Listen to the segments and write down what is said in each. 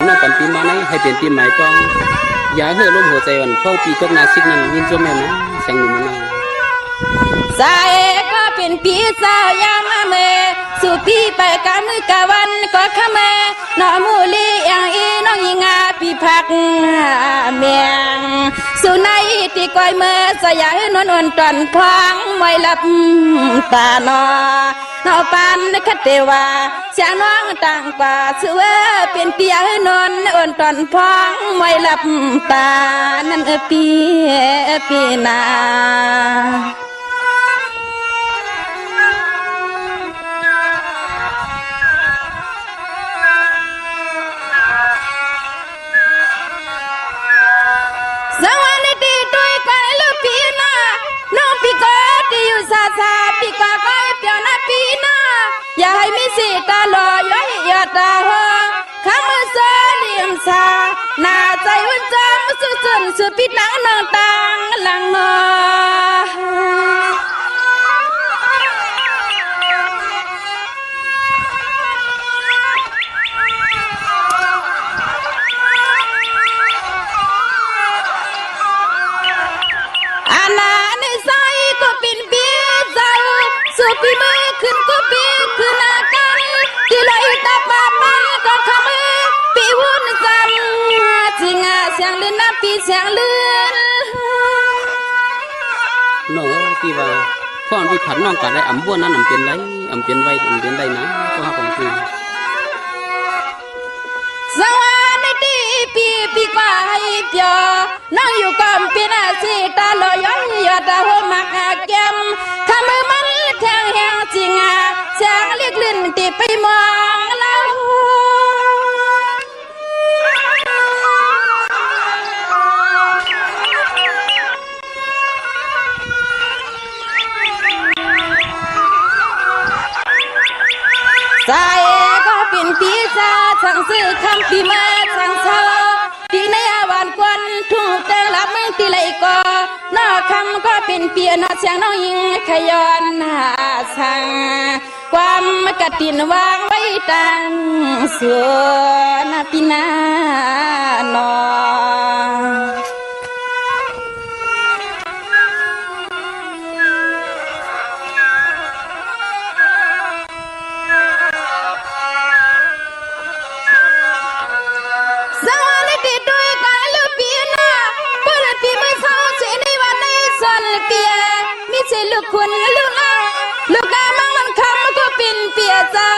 น้องปันปีมาไหนให้เปลี่ยนปีใหม่ต้องอย่าเหือล้มหัวใจวันเฝ้าปีตกนาซิกนั้นยินจมแม่นะแสงหนุ่มนาสายก็เป็นปีสาวยามมาเมสู่ปีไปกะมือกะวันก็ขะเมนอมูลีอย่างอีน้องยิงาปีพักเมียงสู่ในที่ก้อยเมื่อสยายนวลตอนพองมวยลับตานอนอปันคเทวาเสียงน้องต่างกว่าเสือเป็นเปียนนอ่อนตอนพองมวยลับตานั่นปีนาซาซาปีกาก็เปียวนาปีนาอย่าให้มีสิตาลอยอย่าให้ยอดตาหัวข้ามือเสือเลี่ยมซาหน้าใจวันจำสุดสุดสุดปิดหนังนองตังหลังนอสุปีมือขึ้นก็ปีขึ้นอาการที่ไหลตาปามาก็ขมือปีวุ่นจำจิงาเสียงลื่นน้ำปีเสียงลื่นเนาะที่ว่าพ่อที่ผันน้องก็ได้อ่ำบ้วนนั้นอ่ำเป็นไรอ่ำเป็นไว้อ่ำเป็นไรนะก็หาของคือสวัสดีปีกว่าให้เปียน้องอยู่ก่อนปีนาสิตาลอยย้อยยอดตาหัวมักแก้มขมือมันแทงแหงจิงาเสียงเรียกลื่นตีไปมองเราสายก็เป็นปีศาจสั่งซื้อคำปีมาสั่งเธอที่ในอาวันควันทุ่งแตงรับมึงตีไหลก็นอคำก็เป็นเปียนอเสียงน้องยิงขย้อนหาสั่งความกตินวางไว้ตังส่วนปีนานอเสียลูกคุณลูกอามังมันคำก็เป็นเปียเจ้า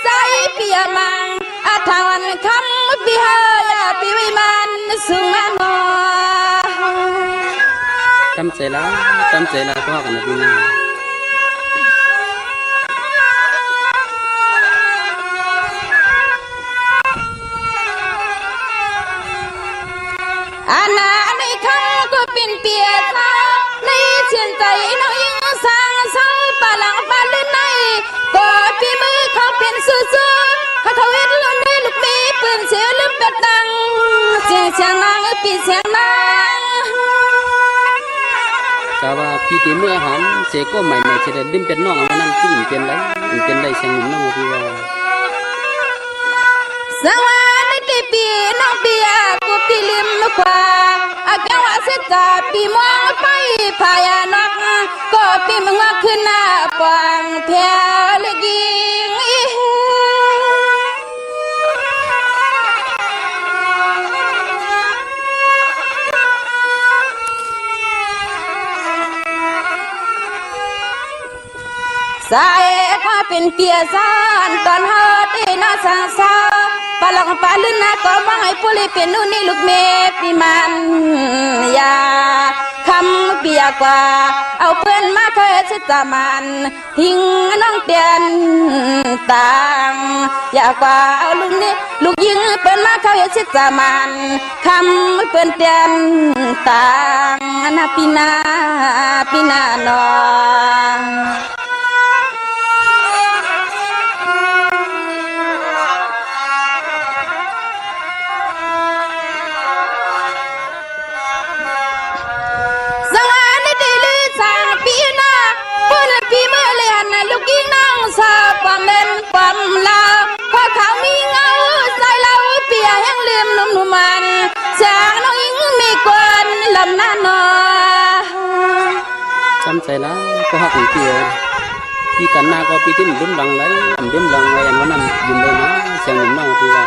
ใจเปียมังอาทาวันคำปีเฮยาปีวิมันสุมาโมจำใจละก็กันนะพี่นาอาณาในคำก็เป็นเปียเจ้าในเชียนใจน้องยิงสังปาลังปาลื่นในก็ปีมือเขาเป็นสู้เขาทวิตลุ่นด้วยลูกมีปืนเสียลืมเป็ดตังเสียงนางปีเสียงนางแต่ว่าพี่ตีเมื่อหันเสก็ใหม่เฉลี่ยลืมเป็ดน้องเอานั่นขึ้นเป็นไรเสียงหนุ่มน้องพี่ว่าสวัสดีปีน้องปีกูปีลืมกว่าอาแก้วเสียจ่าปีมองไปพายนักก็ปีมึงว่าขึ้นหน้าปางเพียลกิงสายก็เป็นเปียสานตอนเฮาตีน่าสังสารปลังปาลื่นนะก็มองให้ผู้ลีเป็นนู่นนี่ลูกเมปีมันยาคำเปียกว่าเอาเพื่อนมาเคยชิดจามันหิงน้องเตียนต่างอยากว่าเอาลูกนี่ลูกยิงเพื่อนมาเคยชิดจามันคำเพื่อนเตียนต่างนาปีนานอความเล่นความลาพอเขามีเงาใส่เราเปียยังเหลื มนุ่มมันจางน้องอิงมีกวนลำนานอ จำใจละก็หักอีกทีพี่กันหน้าก็พี่ติ้นรุ่มดังไรรุ่มดังไรอันวันนั้นยืนเลยนะเสียงหนุ่มน้องพี่ว่า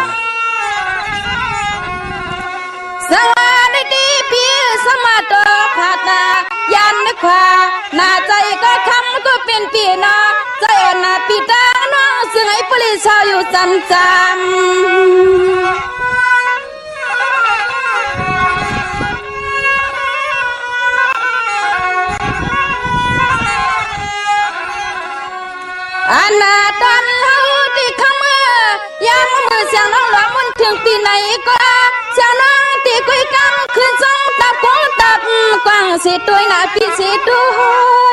สวัสดีพี่สมาตอขาตายันนึกว่าหน้าใจก็คำก็เป็นพี่น้องใจอ่อนหน้าพี่ตาน้องซึ่งให้ปลิชาอยู่จำจอันนาตอนเฮาที่ขมือยังมือเสียงน้องหลวงมันถึงปีไหนก็เสียงน้องที่คุยกันคืนส่งตับคงตับกว้างสิตัวหน้าพี่สิด้ว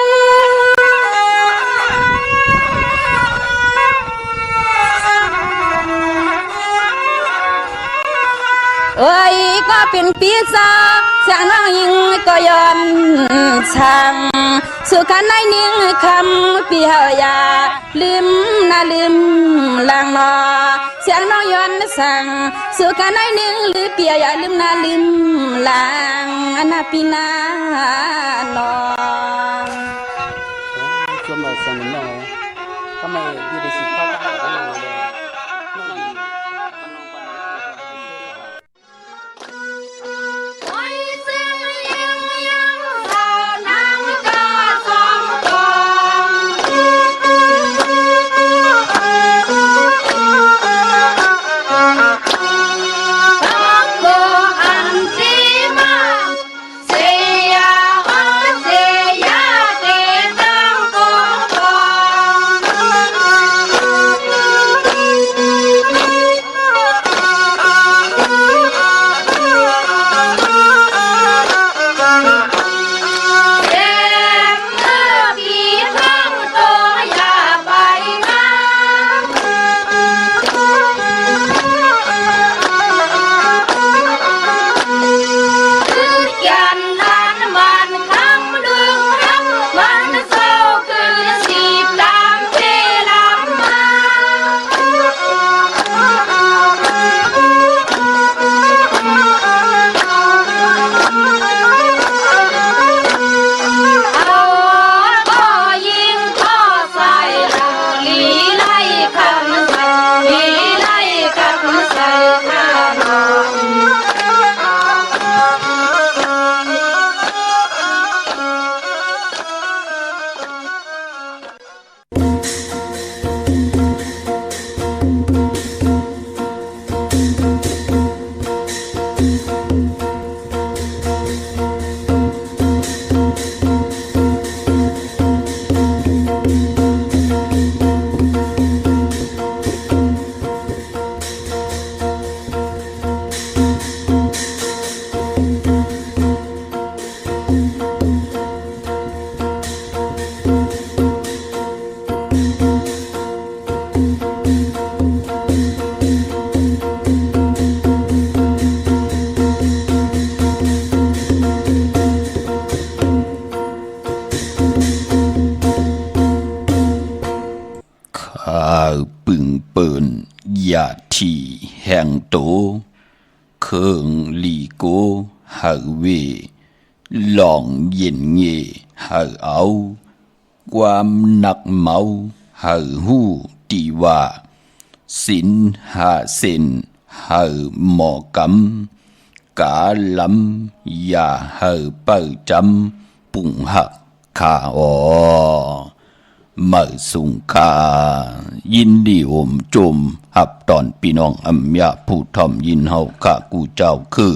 ยเอ้ยก็เป็นปีศาจเสียงน้องยิงก็ยอมช่างสุขันในนิ่งคำพี่เฮายาลืมนาลืมลางนอเสียงน้องย้อนสั่งสุขันในนิ่งหรือเปียอย่าลืมนาลืมลางอนาปีนานอ ช่วงเราเสียงหนุ่มน้องทำไมอยู่ในสิบข้าวตั้งแต่น้องเลยน้องปึงเปินยาทีแห่งโตเคิงลีโกหาเวหลองเย็นเงหาเอาความหนักเมาหาหูตีว่าสินหาเซนหาหมอกำกาลำยาหาเปิดจำปุ่งหักขาออมาสุงคายินดีโอมจมหับตอนพี่น้องอัมยาผู้ทอมยินเฮาข้ากูเจ้าคือ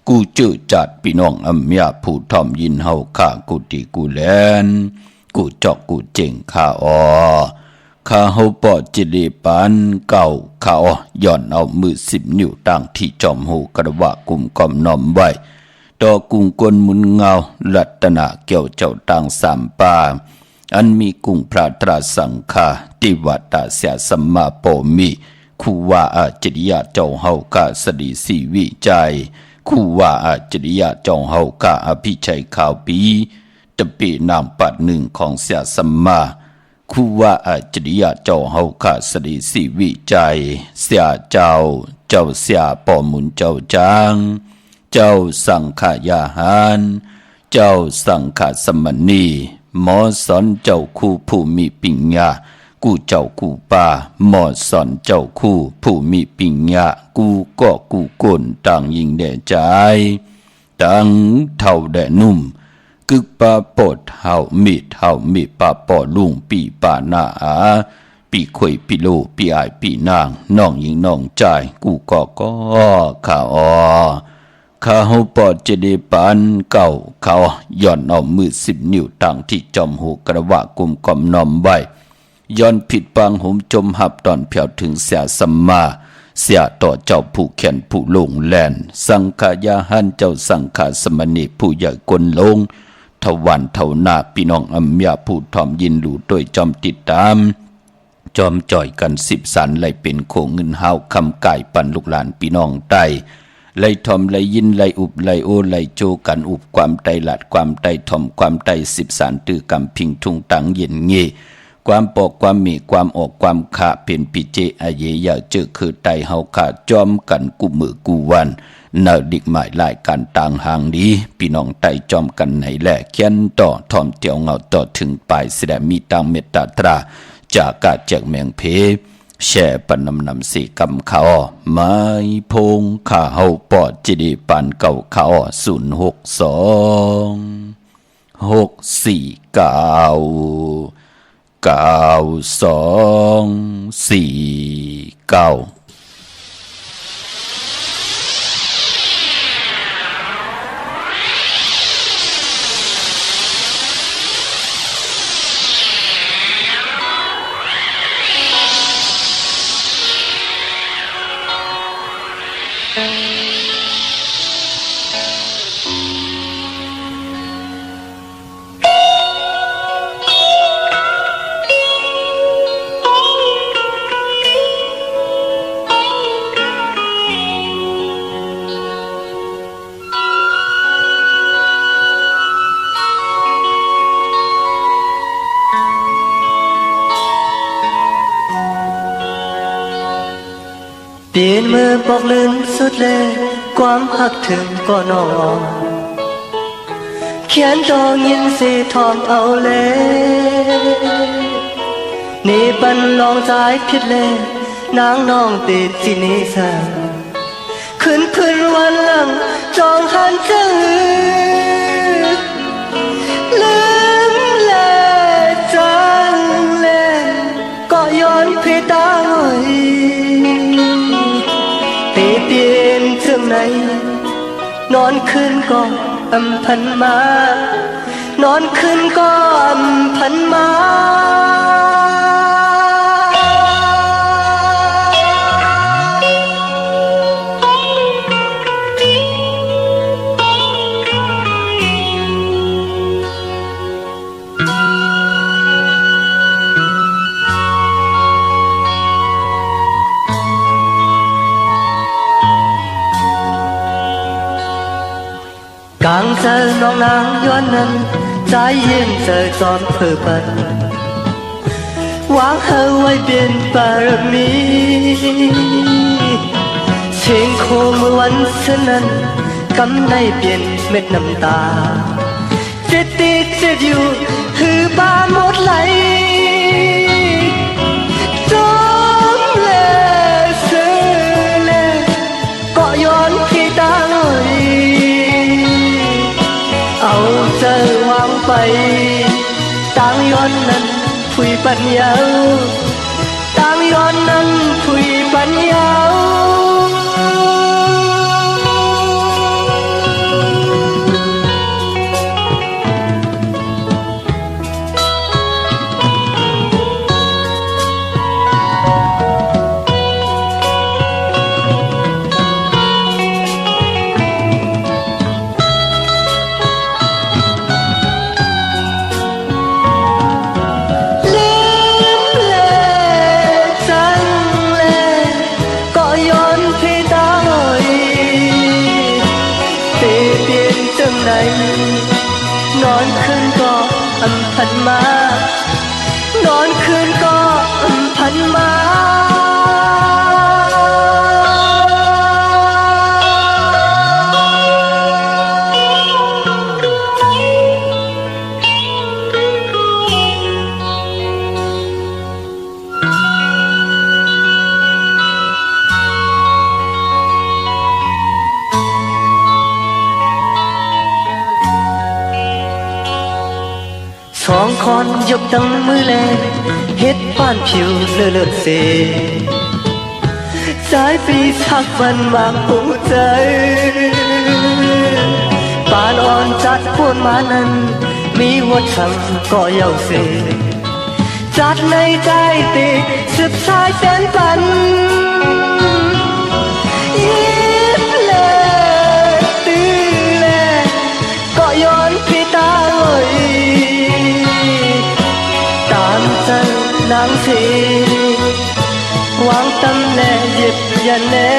กูเจอจัดพี่น้องอัมยาผู้ทอมยินเฮาข้ากูติกูแลนกูจอกกูเจ๋งข้าออข้าเฮาปอจิเลปานเก่าข้าอย้อนเอามือ10 นิ้วตั้งที่จอมหูกระวะกุมกอมน้อมไว้ต่อกุงกวนมุนเงารัตนาเกี่ยวเจ้าต่าง3 ป่าอันมีกุงพระตราสังฆาติวัตตาเสียสัมมาโปมิคูว่าอาจริยะเจ้าเฮากาสดีสีวิจัยคูว่าอาจริยะเจ้าเฮากาอภิชัยข่าวปีตะปีนามปัดหนึ่งของเสียสัมมาคูว่าอาจริยะเจ้าเฮากาสดีสีวิจัยเสียเจ้า เจ้าเสียป่อหมุนเจ้าจางเจ้าสังขายาหารเจ้าสังขสมณีหมอสอนเจ้าคู่ผู้มีปัญญากูเจ้ากูป่าหมอสอนเจ้าคู่ผู้มีปัญญากูก็กูกลต่างยิงแด่ใจต่างเท่าแด่นุ่มกึกปาปดเฮามีปาปอลุงปีป่าหน้าอาปีข่อยปีโลปีอายปีนางน้องยิงน้องใจกูก็ข้าข้าเฮาปอดจะได้ปานเก่าเขาย่อนเอามือ10 นิ้วตั้งที่จอมหูกระวะกุมกอมนอมไว้ย้อนผิดปางหุมจมหับตอนเพียวถึงเสียสัมมาเสียต่อเจ้าผู้แขนผู้ลงแลนสังขายาหันเจ้าสังขาสมณีผู้ใหญ่กลลงทวันเท่าหน้าพี่น้องอัมยาผู้ทอมยินหลู่โดยจอมติดตามจอมจ่อยกัน10 สันไล่เป็นโคเงินเฮาคำไก่ปันลูกหลานพี่น้องใต้ไล่ทอมไล่ยินไล่อุบไล่โอไล่โจกันอุบความไตหลัดความไตทอมความไต10 สันตื้อกำพิงทุงตังเย็นเงความปอกความมีความออกความขาเป็นปิเจอเยอย่าเจอคือไตเฮาขาจอมกันกูมือกูวันเนาดิกหมายลายการต่างห่างดีพี่น้องไตจอมกันไหนแหละเขียนต่อทอมเตียวเงาต่อถึงปลายแสดงมีตังเมตตาตราจากกาแจกแมงเพแช่ปนำสีกำเขาไม้พงข้าเฮาปอดจิดีปันเก่าเขา062 649 9249เปลี่ยนมือบอกลืมสุดเลยความหักถึงก็นอนเขียนตองยินสีทอมเอาเลยนี่ปันลองใจผิดเลยนางน้องติดที่นี่สาขึ้นพื้นวันหลังจองหันจื้อลืมเลยจังเลยก็ย้อนเพตาหน่อยเปลี่ยนถึงไหนนอนคืนก็อำพันมานอนคืนก็อำพันมากลางเจอน้องนางย้อนนั้นใจเย็นเจอจอมเพื่อปันวางเธอไว้เป็นบารมีเสียงโคเมื่อวันเช่นนั้นกำในเปลี่ยนเม็ดน้ำตาเจ็ดติดเจ็ดอยู่หือบ้าหมดไหลจมเลยเสือเลยก็ย้อนที่ตาหน่อยเอาเจอวางไปต่างย้อนนั้นคุยปัญญาต่างย้อนนั้นคุยปัญญานอนคืนก็อำพันมานอนคืนก็อำพันมา องคอนยกตั้งมือแลเฮ็ดบ้านผิวเลือดเสสายปีสักวันมากหูใจปานอ่อนจัดพูดมานั้นมีวัดสั่งก็เยาเสจัดในใจติสืบสายแสนปันยิ้มเลยตื้อเลยก็ย้อนพี่ตาเลยตามใจนางทีหวังตำแหน่งหยิบยันแน่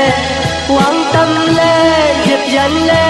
หวังตำแหน่งหยิบยันแน่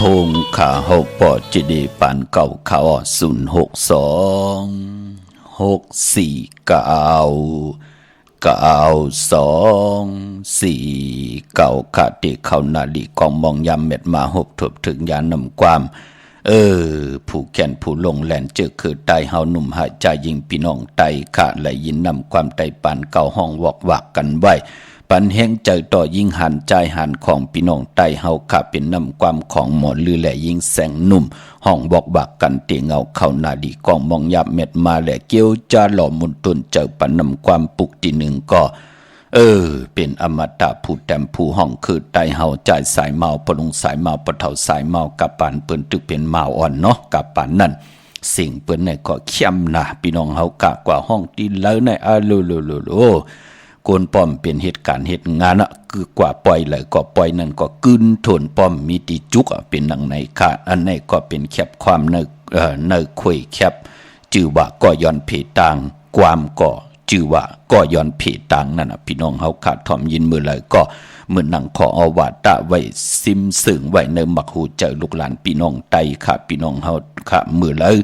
พงขาหกปอจีดีปานเก่าเขา06264964924เก่าขาดที่เขานาลีกองมองยามเม็ดมาหบถบถึงยานำความผู้แก่นผู้ลงแหลนเจอคือไตเฮาหนุ่มหายใจยิงพี่น้องไตขาดและยินนำความไตปานเก่าห้องวอกวักกันไว้ปันแห่งใจต่อยิ่งหันใจหันของพี่น้องไตเฮาข้าเป็นนำความของหมอลือแหล่ยิ่งแสงนุ่มห้องบอกบักกันเตียงเอาเข้านาดีกองมองยับเม็ดมาแหล่เกี้ยวจ้าหล่อมุนตุนเจอปันนำความปุกที่หนึ่งก็เป็นอมตะผู้แต้มผู้ห้องคือไตเฮาใจสายเมาปลุงสายเมาปะเฒ่าสายเมากับปานเปิ้นตึกเป็นเมาอ่อนเนาะกับปานนั่นสิ่งเปิ้นเนี่ยก็เข้มนะพี่น้องเฮากะกว่าห้องที่แล้วในโลกวนป้อมเป็นเหตุการณ์เหตุงานอ่ะคือกว่าปล่อยเลยก็ปล่อยนั่นก็กึนทนป้อมมีติจุกอ่ะเป็นหนังในขาดอันไหนก็เป็นแคบความเนคุยแคบจื่อว่าก็ย้อนเพต่างความก็จื่อว่าก็ย้อนเพต่างนั่นน่ะพี่น้องเฮาขาดถ่อมยินมือเลยก็เหมือนหนังขอเอาวาตะไว้ซิมสึงไว้ในมักหูเจอลูกหลานพี่น้องไตค่ะพี่น้องเฮาค่ะมือเลย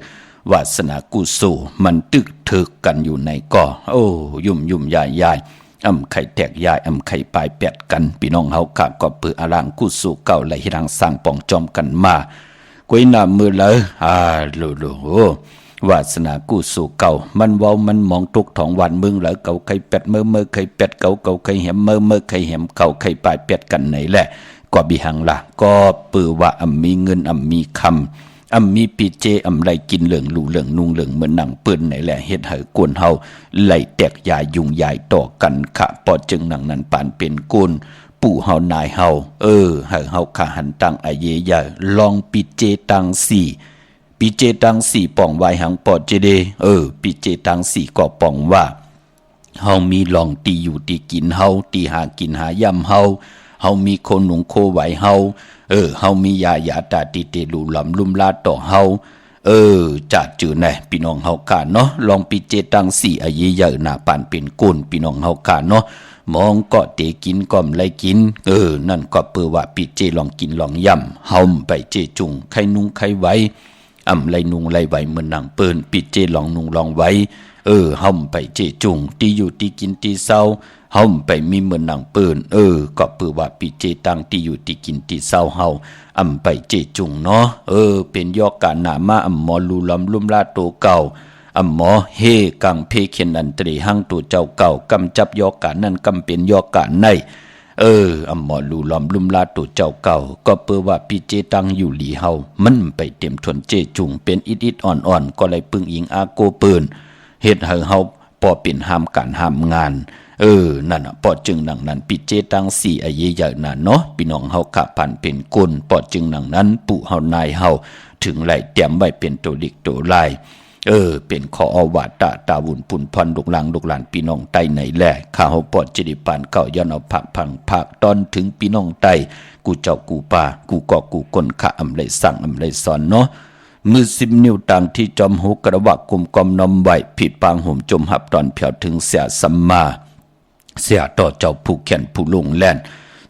วาสนากุโสมันตึกถึกกันอยู่ในก็ยุ่มยายอำไข่แตกยายอำไข่ปลายแปดกันพี่น้องเฮาค่ะก็เปื้ออารางกุโสเก่าและฮิรังสร้างปองจอมกันมาก้วยหน้ามือเลยวาสนากุโสเก่ามันเว้ามันมองทุกท้องวันมึงแล้วเก่าไข่เป็ดเมื่อไข่เป็ดเก่าไข่แหมเมื่อไข่แหมเก่าไข่ปลายเป็ดกันไหนแหละก็บิหังล่ะก็เปื้อว่ามีเงินมีคำมีปีเจไรกินเหลืองลูเหลืองนุ่งเหลืองเหมือนหนังปืนไหนแหละเฮ็ดให้กวนเฮาไหลแตกยายยุ่งยายต่อกันค่ะปอจึงหนังนั้นปานเป็นกุนปู่เฮานายเฮาให้เฮาขาหันตังอาเยยาลองปีเจตังปีเจตังป่องไว้หังปอเจเดปีเจตังก็ป่องว่าเฮามีลองตีอยู่ตีกินเฮาตีหากินหายำเฮามีคนหนุ่งโคไหวเฮาเฮามียาตาติเตลูลำลุ่มลาต่อเฮาจัดจื่อแน่พี่น้องเฮากาเนาะลองปีเจตังอาเยเยอะหน้าปานเป็นกุนพี่น้องเฮากาเนาะมองก็เตกินก็ไลกินนั่นก็เปื้อว่าปีเจลองกินลองย่ำเฮาไปเจจุงไข่นุ่งไข่ไว้ไลนุ่งไลไว้เหมือนหนังเปิ้นปีเจลองนุ่งลองไว้เฮาไปเจจุงตีอยู่ตีกินตีเศร้าเฮาไปมีเหมือนหนังเปิ้นก็เปื้อว่าปีเจตังตีอยู่ตีกินตีเศร้าเฮาไปเจจุงเนาะเป็นยอกกาหนามาหมอลูลำลุ่มลาโตเก่าหมอเฮกังเพเขียนอันตรีหังตัวเจ้าเก่ากำจับยอกกานั่นกำเป็นยอกกาในหมอลูลำลุ่มลาตัวเจ้าเก่าก็เปื้อว่าปีเจตังอยู่หลีเฮามันไปเต็มทนเจจุงเป็นอิดอ่อนก็เลยปึงอิงอาโกเปิ้นเฮ็ดให้เฮาพอเป็นห้ามการห้ามงานนั่นน่ะปอจึงหนังนั้นปิเจตังอาเยใหญ่น่ะเนาะพี่น้องเฮากะพันเป็นกุนปอจึงหนังนั้นปู่เฮานายเฮาถึงไหลเตรียมไว้เป็นตัวลิกตัวลายเป็นขออวาตาวุนปุ่นพรลูกหลานพี่น้องไตไหนแลข้าเฮาปอจิดิปานเก่าย้อนเอาผักตอนถึงพี่น้องไตกูเจ้ากูป่ากูก็กูคนข้าไหลสั่งไหลสอนเนาะมือ10 นิ้วต่างที่จอมหูกระวะกุมกอมนอมไหวผิดปางห่มจมหับตอนเผียวถึงเสียสัมมาเสียต่อเจ้าผู้แขนผู้ลงแล่น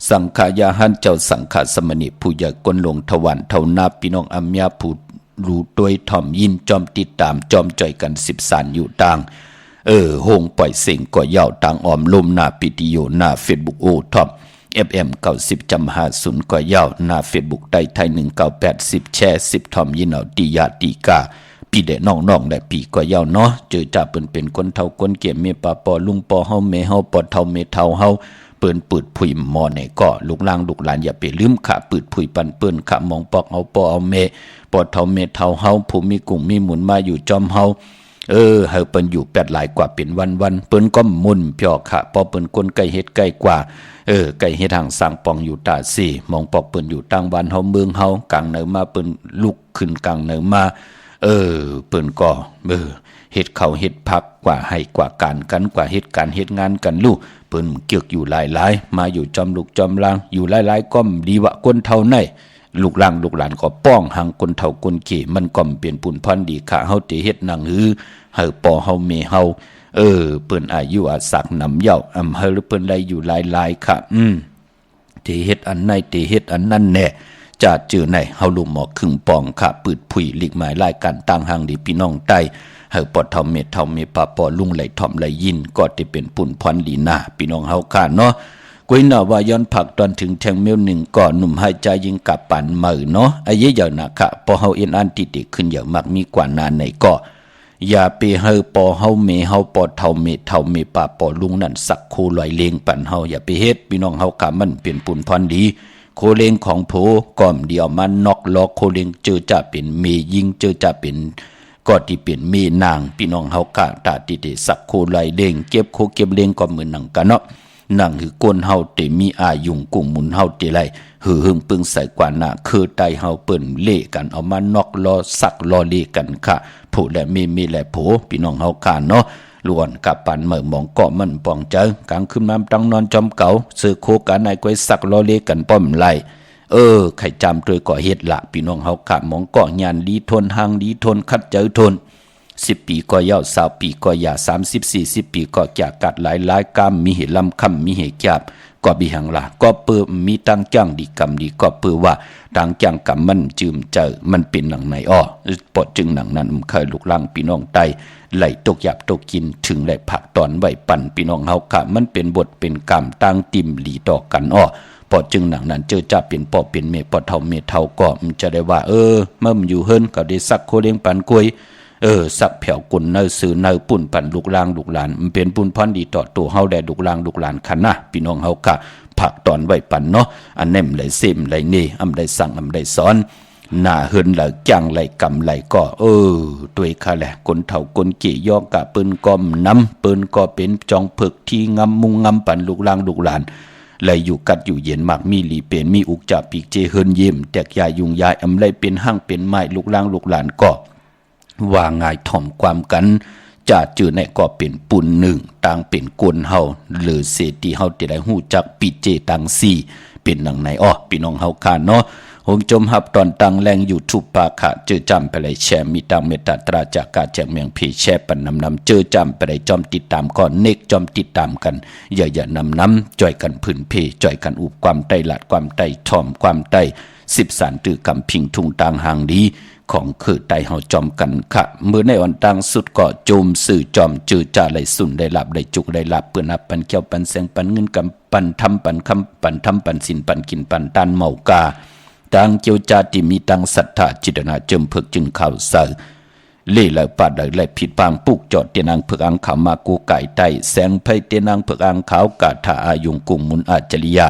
สังขายาหันเจ้าสังขาสมณิผู้ใหญ่กลลงทวันเท่านาพี่น้องอัมยาผู้ รู้ตัวถ่อมยินจอมติดตามจอมจ่อยกัน10สารอยู่ต่างโฮงปล่อยเสียงก็ยาวต่างออมลมหน้าปิติโยหน้า Facebook โอท็อป FM 90.50ก็ยาวหน้า Facebook ได้ไทย1980แชร์10ถ่อมยินเอาติยาติกาพี่เด็กน้องๆและพี่ก็ยาวเนาะเจอจ่าเปิ้นเป็นคนเฒ่าคนเก็บเมปาปอลุงปอเฮาเมเฮาปอเฒ่าเมเฒ่าเฮาเปิ้นปืดผุยหมอไหนก็ลูกหลางลูกหลานอย่าไปลืมขะปืดผุยปันเปิ้นขะมองปอกเอาปอเอาเมปอเฒ่าเมเฒ่าเฮาผู้มีกุ้งมีหมุนมาอยู่จอมเฮาเฮาเปิ้นอยู่8หลายกว่าเป็นวันๆเปิ้นก็มุนเพียขะปอเปิ้นคนใกล้เฮ็ดใกล้กว่าไก่เฮ็ดทางสร้างปองอยู่ตาสี่มองปอกเปิ้นอยู่ต่างบ้านเฮาเมืองเฮากลางเหนือมาเปิ้นลุกขึ้นกลางเหนือมาเปิ้นก็เฮ็ดข้าวเฮ็ดผักกว่าให้กว่าการกันกว่าเฮ็ดการเฮ็ดงานกันลูกเปิ้นเกี่ยวอยู่หลายๆมาอยู่จอมลูกจอมลางอยู่หลายๆก็ดีว่าคนเท่าไหนลูกหลางลูกหลานก็ป้องหังคนเฒ่าคนเก๋มันก็เปลี่ยนปุ่นพันดีค่ะเฮาติเฮ็ดหนังหือเฮาปอเฮาเมเฮาเปิ้นอายุอาศักนำเย้าอำเฮาเปิ้นได้อยู่หลายๆค่ะที่เฮ็ดอันไหนที่เฮ็ดอันนั้นแน่จะจื้อไหนเฮาลุมหมอครึ่งปองค่ะปืดผุยหลีกหมายรายการต่างหางดีพี่น้องใต้เฮาปอดเฒ่าเมปาปอลุงไหลถ่อมไหลยินก็สิเป็นปุ่นพรดีนาพี่น้องเฮาค่ะเนาะกวยน่ะว่าย้อนผักตอนถึงแทงเมล1ก่อนหนุ่มหายใจยิงกับปันมือเนาะอายุยาวนะค่ะพอเฮาเอ็นอันติขึ้นอย่างมากมีกว่านานไหนก็อย่าไปเฮาปอเฮาเมเฮาปอเฒ่าเมปาปอลุงนั่นสักโคลอยเลงปันเฮาอย่าไปเฮ็ดพี่น้องเฮากะมันเป็นปุ่นพรดีโคเลงของโผก่อมเดียวมันนอกลอกโคเลงเจอจะเป็นเมยิงเจอจะเป็นก็ที่เป็นเมนางพี่น้องเฮากะตาติเตสักโคลอยเลงเก็บโคเก็บเลงก็เหมือนหนังกันเนาะนั่งคือก้นเฮาเตมีอายุงกุ้งหมุนเฮาเตไลหือหึงปึงใส่กว่าน่ะคือไตเฮาเปิ้นเล่กันเอามานอกลอสักลอเล่กันค่ะผู้และมีและโผพี่น้องเฮากันเนาะล้วนกับปันเหมือมองเกาะมันปองเจอกลางคืนมาตั้งนอนจอมเก่าซื้อโคกันนายก้อยสักลอเล่กันป้อมไล่ไข่จำโดยก่อเฮ็ดละพี่น้องเฮาค่ะมองเกาะญาณดีทนหางดีทนคัดเจอทน10 ปีก็ยาว20 ปีก็ยา30-40 ปีก็จากกัดหลายกรรมมีเหตุลำคำมีเหตุจับก็บิหังละก็เปิดมีตั้งจ้างดีกรรมดีก็เปิดว่าตั้งจ้างกรรมมันจืมเจอมันเป็นหนังไหนปอดจึงหนังนั้นเคยลูกลังพี่น้องไตไหลตกหยาบตกกินถึงไหลผักตอนไหวปั่นพี่น้องเฮาค่ะมันเป็นบทเป็นกรรมตั้งติ่มหลีต่อกันปอดจึงหนังนั้นเจอจะเป็นปอเป็นเมปอดเท่าเมเท่าก็มันจะได้ว่าเมื่อมันอยู่เฮิรนก็ได้สักโคเลี้ยงปันกล้วยสักแผ่วกุนเนอซื้อเนอปุ่นปั่นลูกลางลูกหลานมันเป็นปุ่นพันดีต่อตัวเฮาได้ลูกลางลูกหลานคันนะพี่น้องเฮากะผักตอนไว้ปั่นเนาะอันเน่มไหลเซมไหลนี่อำได้สั่งอำได้สอนหน้าเฮินไหลจังไหลกำไหลก็ด้วยค่ะแหละคนเฒ่าคนเกี่ยอกะปืนกอมน้ำปืนก็เป็นจองเพิกที่งำมุงงำปั่นลูกลางลูกหลานไหลอยู่กัดอยู่เย็นมากมีหลีเป็นมีอุกจับปีกเจเฮินเยี่ยมแตกยายุงยายอำไหลเป็นห้างเป็นไม้ลูกลางลูกหลานก็ว่าง่ายถ่อมความกันจะจือในก็เป็นปุ่นหนึ่งต่างเป็นกวนเฮาหรือเศรษฐีเฮาที่ได้ฮู้จักปิเจตังสี่เป็นหนังไหนพี่น้องเฮาคานเนาะโฮมจมหับตอนตังแรง YouTube ปาขะเจอจำไปเลยแชร์มีตังเมตตาตราจากกาแจกเมียงเพแชร์ปันนำเจอจำไปเลยจอมติดตามก่อนเนกจอมติดตามกันอย่านำจ่อยกันพื้นเพจ่อยกันอุบความไตหลัดความไตถ่อมความไต10สารตือกำพิงทุงต่างหางดีของคือไตเฮาจอมกันค่ะเมื่อในวันต่างสุดก็โจมสื่อจอมจือจ่าไหลสุนได้หลับได้จุกได้หลับเปื้อนนับปันเกี่ยวปันแสงปันเงินกำปันทำปันคำปันทำปันสินปันกินปันตันเมากาต่างเกี่ยวจาติมีตังศรัทธาจิตนาเจิมเพิกจึงข่าวเสอเล่ไหลปาดไหลผิดปางปุกจอดเตียนางเพิกอังขาวมากูไก่ไตแสงไพเตียนางเพิกอังขาวกาถาอายุงกุงมุนอาจริยา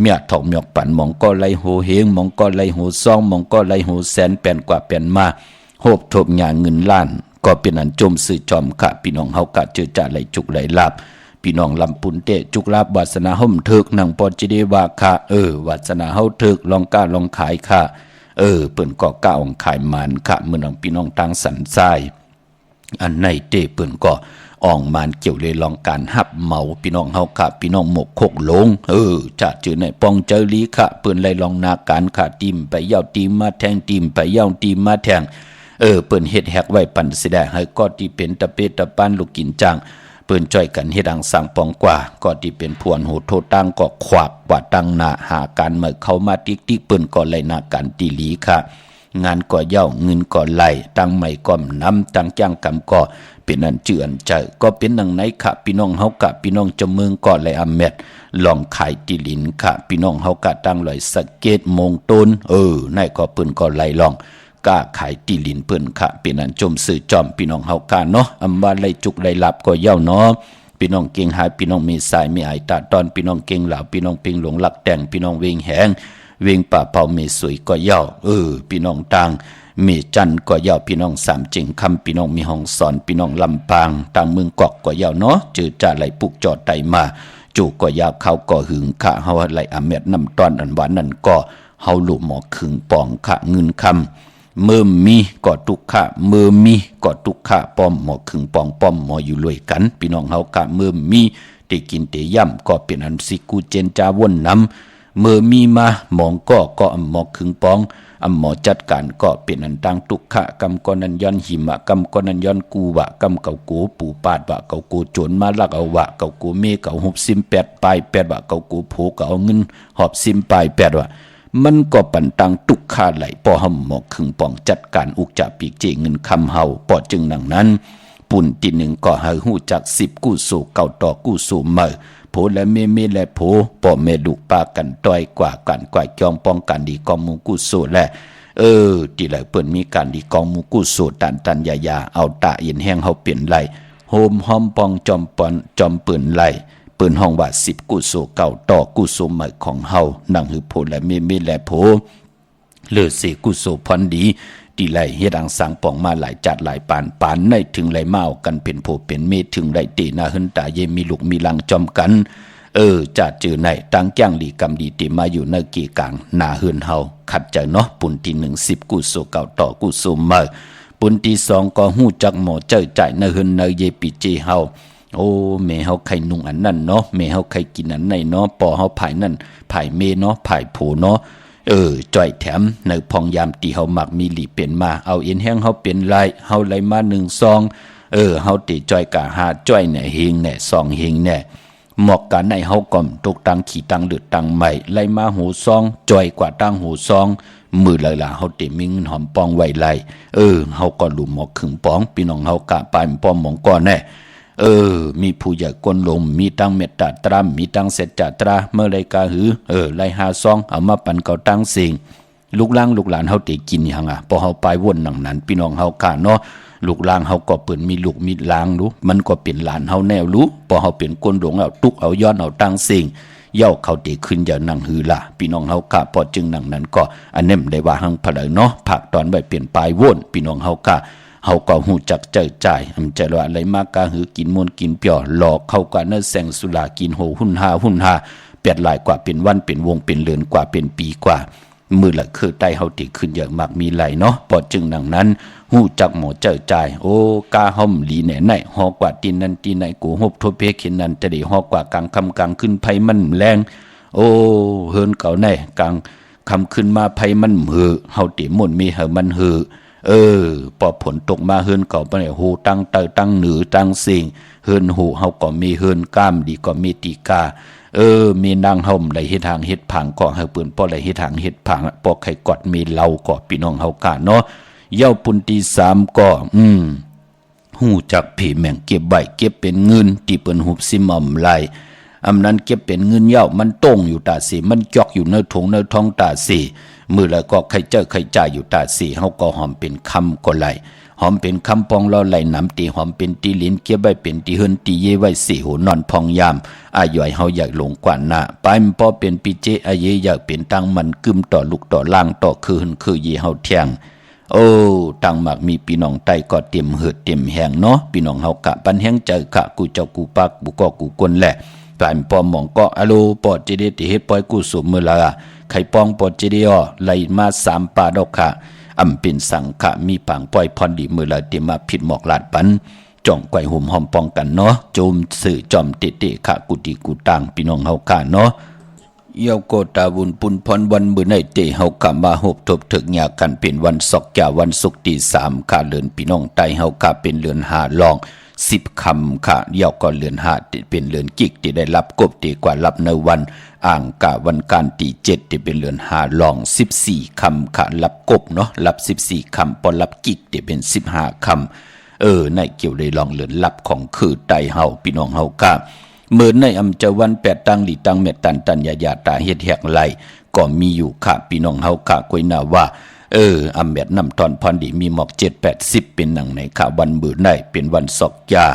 เมียถอกเมียปั่นมองก็ไหลโหเฮงมองก็ไหลโหซองมองก็ไหลโหแสนแป่นกว่าแป่นมาโหบทบหญ้าเงินล้านก็เป็นอันจมสื่อจอมค่ะพี่น้องเฮากะเจอจ่าไหลจุกไหลลาบพี่น้องลำปุนเตจุกลาบวาสนาห่มเถิกนังปอจิเดวาค่ะวาสนาเฮาเถิกลองกล้าลองขายค่ะเปิ้นก็กล้าองขายมันค่ะเมื่อน้องพี่น้องตั้งสันทรายอันในเตเปิ้นก็อ่องมานเกี่ยวเลยลองการหับเมาพี่น้องเฮาค่ะพี่น้องหมกโคกลงจะจือในปองเจอลีค่ะเปิ้นไล่ลองนาการค่ะติมไปยาวติมมาแทงติมไปยาวติมมาแทงเปิ้นเฮ็ดแฮกไว้ปั่นสิได้ให้ก็ที่เป็นตะเปตะปานลูกกินจังเปิ้นจ่อยกันเฮ็ดดังสร้างปองกว่าก็ที่เป็นพวนโหโทตั้งก็ขวากว่าตั้งหน้าหาการเมื่อเข้ามาติ๊กๆเปิ้นก็ไล่นาการตีลีค่ะ งานก่อเย่าเงินก่อไหลตั้งใหม่ก่อมน้ำตั้งจ้างกำก่อเป็นอันเจือนใจก็เป็นดังไหนค่ะพี่น้องเฮากะพี่น้องจมเมืองก่อไหลอเมดลองขายติลินค่ะพี่น้องเฮากะตั้งลอยสะเก็ดมงต้นนายก็เปิ้นก่อไหลลองกะขายติลินเปิ้นค่ะเป็นอันจมสื่อจอมพี่น้องเฮากะเนาะอำว่าไหลจุกไหลลับก็เย่าเนาะพี่น้องเก่งหายพี่น้องมีสายมีไอตาตอนพี่น้องเก่งเหล่าพี่น้องเพ่งหลงหลักแต่งพี่น้องเวงแหงเวงป่าเผาเมสวยก็เย่าพี่น้องต่างมีจันก็เย่าพี่น้องสามจิงคำพี่น้องมีห้องสอนพี่น้องลำปางต่างเมืองกอกก็เย่าเนาะจือจ่าไหลปุกจอดไตมาจู่ก็ยาวเขาก็หึงค่ะเฮาไหลอเมดน้ำตอนอันหวานนั่นก็เฮาลุหมอขึงปองค่ะเงินคำเมื่อมีก็ทุกค่ะเมื่อมีก็ทุกค่ะป้อมหมอขึงปองป้อมหมออยู่รวยกันพี่น้องเฮากะเมื่อมีได้กินได้ย่ำก็เป็นอันสิกูเจนจาวนน้ำเมื่อมีมาหมองก็หมอขึงปองหมอจัดการก็เป็นอันตังทุกขะกำกอนันย้อนหิมะกำกอนันย้อนกูวะกำเก่ากูปูปาดวะเก่ากูโจรมาลักเอาวะเก่ากูเมเก่าหุบซิม8 ปลาย 8วะเก่ากูโผเก่าเอาเงินหอบซิมปลาย8วะมันก็ปันตังทุกขะไหลปอหำหมอขึงปองจัดการอุกจะปีกเจเงินคำเฮาปอจึงหนังนั้นปุ่นที่หนึ่งก็หาหูจาก10กู้สู่เก่าต่อกู้สู่เมื่อโผและเมและโผป่อเมดุปากันต้อยกว่ากันกว่าจอมป้องกันดีกองมูกู้สู่และที่ไหลเปิ้นมีการดีกองมูกู้สู่ตันยาเอาตาเย็นแห้งเฮาเปลี่ยนไหลโฮมหอมปองจอมปืนไหลปืนห้องว่า10กู้สู่เก่าต่อกู้สู่ใหม่ของเฮานั่งหือโผและเมและโผเลือสิกู้สู่พรดีที่ไหลเฮ็ดอังสังปองมาหลายจัดหลายปานในถึงไหลเมากันเป็นโผเป็นเมถึงไหลตีนาหึนตาเยมีลูกมีลังจอมกันจัดจือในตั้งแก้งดีกำดีติมาอยู่ในกี่กลางหน้าเฮือนเฮาขัดใจเนาะปุ่นที่10กู้สู่เก่าต่อกู้สู่ใหม่ปุ่นที่2ก็ฮู้จักหมอเจ้าใจในเฮือนในเยปิเจเฮาแม่เฮาไข่นุ่งอันนั้นเนาะแม่เฮาไข่กินอันไหนเนาะปอเฮาผายนั่นผายเมเนาะผายโผเนาะจ่อยแถมในพองยามตีเฮามักมีหลีเป็นมาเอาเอ็นแห้งเฮาเป็นไรเฮาไหลมา1 ซองเฮาติจ่อยกะหาจ่อยเนี่ยเฮงเนี่ยซองเฮงเนี่ยหมอกกันในเฮาก่อมตกตังขี่ตังเลือดตังใหม่ไหลมาหูซองจ่อยกว่าตังหูซองมือเลยล่ะเฮาติมีเงินหอมปองไว้ไหลเฮาก็หลุมหมอกขึงปองพี่น้องเฮากะปายป้อมหมองก่อนแน่มีผู้ใหญ่กวนลมมีตังเมตตาตรามมีตังเสจจตราเมื่อไรกาหือไล่5 ซองเอามาปันเก่าตังสิ่งลูกหลานเฮาได้กินหยังพอเฮาไปวนหนังนั้นพี่น้องเฮากะเนาะลูกหลานเฮาก็เปิ้นมีลูกมีหลานรู้มันก็เป็นหลานเฮาแนวรู้พอเฮาเป็นกวนหลงเอาตุกเอาย้อนเอาตังสิ่งเย่าเขาได้ขึ้นอย่านั่งหือล่ะพี่น้องเฮากะพอจึงหนังนั้นก็อันนั้นได้ว่าหังพะเนาะภาคตอนไว้เปลี่ยนปลายวนพี่น้องเฮากะเฮาก็ฮู้จักเจ้าจ่ายอำใจว่าอะไรมากกะหือกินมวนกินเปียวหลอกเข้ากันเนแสงสุรากินโหหุ่นหาเปียดหลายกว่าเป็นวันเป็นวงเป็นเดือนกว่าเป็นปีกว่ามือละคือใต้เฮาติขึ้นเยอะมากมีไหลเนาะพอจึงดังนั้นฮู้จักหมอเจ้าจ่ายกาห่อมหลีแหน่ไหนฮอกว่าตีนนั้นตีไหนกูฮบทบเพเข็นนั้นจะได้ฮอกว่ากลางค่ำกลางขึ้นไผมันแรงเฮินเก่าแน่กลางค่ำขึ้นมาไผมันหือเฮาติมนมีเฮามันหือพอผลตกมาเฮือนเก่าไปหูตั้งตั้งหนือตั้งสิ่งเฮือนหูเฮาก็มีเฮือนก้ามดีก็มีตีกามีนางห่มไหลเฮ็ดทางเฮ็ดผังก็เฮาปืนป้อไหลเฮ็ดทางเฮ็ดผังปอไข่กอดมีเหล้าก็พี่น้องเฮากะเนาะเย้าปุนที่3ก็ฮู้จักผีแม่งเก็บไว้เก็บเป็นเงินที่เปิ้นหุบสิม่อมไหลอำนั้นเก็บเป็นเงินเย้ามันต้งอยู่ตาสีมันจอกอยู่ในถุงในท้องตาสีมือแล้วก็ใครเจอใครจ่ายอยู่ตาสีเฮาก็หอมเป็นคำก็ไหลหอมเป็นคำปองเราไหลน้ำตีหอมเป็นตีลิ้นเก็บไว้เป็นตีเฮินตีเยไว้สีหูนอนพองยามอาย่อยเฮาอยากหลงกว่าหน้าไปมันพอเป็นปีเจอาเยอยากเป็นตังมันกึมต่อลูกต่อล่างต่อคือเยเฮาแทงตังมากมีพี่น้องใต้ก็เต็มเหือดเต็มแหงเนาะพี่น้องเฮากะปันแหงใจกะกูเจ้ากูปักบุก็กูกวนแหละปานปอมหมองก็อะโลปอดเจเดติเฮ็ดปอยกูสุมือละไข่ปองปอดเจเดอไหลมา3 ปาดอกค่ะอำเป็นสังขะมีปังปล่อยพรดีมือละเตมาผิดหมอกลาดปันจ่องไกวห่มหอมปองกันเนาะโจมสื่อจอมเตะขะกุติกูตังพี่น้องเฮากะเนาะเยาโกตาบุญปุนพรวันมื้อในเตเฮากะมาฮบทบถึกยากันเป็นวันศอกแก่วันศุกร์ที่3ค่าเดือนพี่น้องใต้เฮากะเป็นเดือน5ลอง 10 คำค่ะเดี่ยวก็เลือน5ที่เป็นเลือนกิกที่ได้รับกบที่กว่ารับในวันอ่างกะวันการที่7ที่เป็นเลือน5ลอง14 คำค่ะรับกบเนาะรับ14 คำพอรับกิกที่เป็น15 คำในเกี่ยวได้ลองเลือนรับของคือไตเฮาพี่น้องเฮากะเมื่อในอำเจวัน8ตังหลีตังเมตตันตันยาตาเฮ็ดแหกไหลก็มีอยู่ค่ะพี่น้องเฮากะกวยนาว่าอำเม็ดนำตอนพรดีมีหมอก7-80เป็นหนังในข่าววันมื้อในเป็นวันศอกยา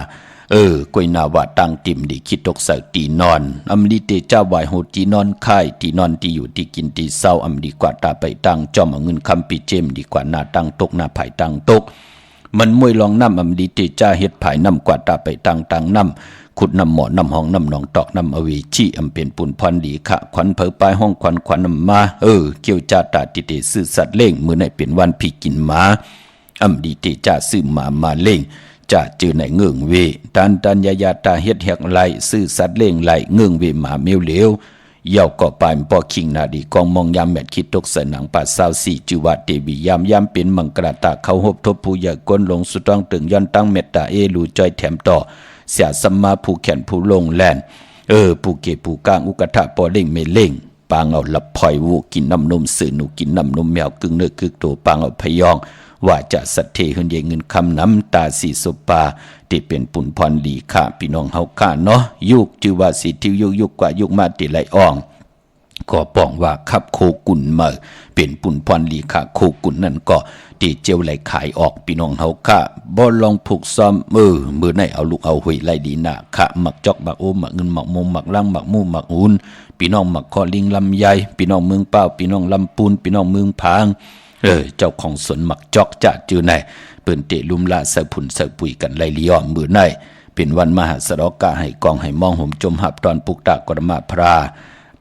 กวยนาว่าตังติ่มดีคิดตกใส่ตีนอนอำลีเตเจ้าวายโหตีนอนค่ายตีนอนที่อยู่ที่กินที่เศร้าอำดีกว่าตาไปตังจอมเอาเงินคำปีเจมดีกว่าหน้าตังตกหน้าไผ่ตังตกมันมวยลองน้ำอำดีเตจ้าเฮ็ดไผ่น้ำกว่าตาไปตังตังน้ำขุดน้ำหมอน้ำห้องน้ำหนองตอกน้ำอเวจีอำเป็นปุ่นพรดีค่ะขวัญเผอปลายห้องขวัญน้ำมาเกี่ยวจ่าตาติเตซื่อสัตว์เล่งมือในเป็นวันพี่กินหมาอำดีเตจ่าซื้อหมาเล่งจ่าจือในเงื่องเวตันยาตาเฮ็ดแหกไหลซื่อสัตว์เล่งไหลเงื่องเวหมาเมียวเหลวเย่าก็ปายปอคิงนาดีกองมองยามแมดคิดตกใส่หนังป่าซาวสี่จือว่าเตวียามเป็นมังกรตาเขาหบทบผู้ใหญ่ก้นลงสุดต้องตึงย้อนตั้งเมตตาลูจอยแถมต่อเสียสัมมาผู้แขนผู้ลงแลนผู้เกผู้กลางอุกทะปอเล่งเมเล่งปางเอาลับพลอยวูกินน้ำนมสื่อหนูกินน้ำนมแมวกึ่งเนื้อกึ่งตัวปางเอาพยองว่าจะสัตเทหืนเยเงินคำน้ำตาสีสุปาที่เป็นปุ่นพรดีค่ะพี่น้องเฮาค่ะเนาะยุคจือว่าสิทิวยุคกว่ายุคมาติไหลอ่องก็ป้องว่าขับโคกุ่นมาเป็นปุ่นพรลีค่ะโคกุ่นนั่นก็ตีเจียวไหลขายออกพี่น้องเฮาค่ะบ่ลองผูกซ้อมมือในเอาลูกเอาหวยไหลดีหน้าค่ะหมักจอกหมักโอหมักเงินหมักมงหมักล่างหมักมู่หมักอุ่นพี่น้องหมักคอลิงลำไยพี่น้องเมืองเป้าพี่น้องลำปูนพี่น้องเมืองพางเจ้าของสวนหมักจอกจะจือในเปิ้นเตะลุมลาเสผุนเสปุ๋ยกันไหลลีอ้อมมือในเป็นวันมหาสรกะให้กองให้มองห่มจมหับตอนปุกตากรมาพรา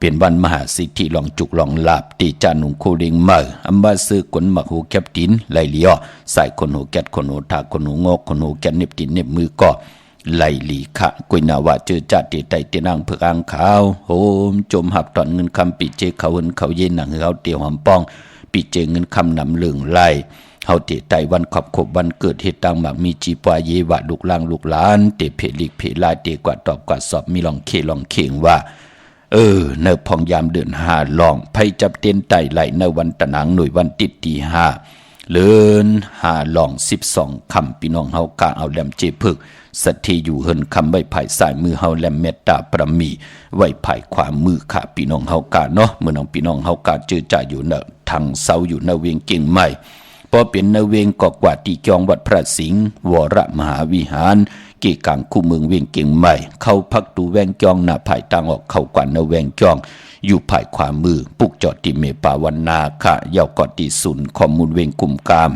เป็นวันมหาสิทธิลองจุกลองลาบตีจานุงโคเริงเมออัมบาซื้อกนหมักหูแคบตินไหลลีอ้อใส่คนหูแกดคนหูทาคนหูงอกคนหูแกดเน็บตินเน็บมือก็ไหลลีขะกุยนาว่าเจอจัดเตไตเตนางเผือกอ่างขาวโหมจมหับตอนเงินคำปีเจเขาเหินเขาเย็นหนังเขาเตียวหอมป้องปีเจเงินคำนำเหลืองไหลเฮาเตไตวันขอบวันเกิดเหตุต่างหมากมีจีปวาเยวะลูกล่างลูกหลานเตเพลิกเพลายเตกว่าตอบกว่าสอบมีลองเข่งว่าเนพองยามเดือน5ลองไผจับเต้นไตไหลในวันตะนางหน่วยวันติดตี5เลิน5ลอง12คำพี่น้องเฮากะเอาแหลมเจพึกสัตทีอยู่เฮินคำไว้ภายซ้ายมือเฮาแหลมเมตตาประมีไว้ภายขวามือค่ะพี่น้องเฮากะเนาะเมื่อน้องพี่น้องเฮากะเจอจ่าอยู่เนทางเสาอยู่ในเวียงเก่งใหม่พอเป็นในเวียงกอกว่าตีจองวัดพระสิงห์วรมหาวิหารเกี่กลางคู่เมืองเวียงเก่งใหม่เข้าพักตูแวงจองหน้าภายต่างออกเข้ากว่าในแวงจองอยู่ภายขวามือปุกจอดที่เมปาวันนาค่ะยาวกอดที่ศูนย์ข้อมูลเวียงกุมกาม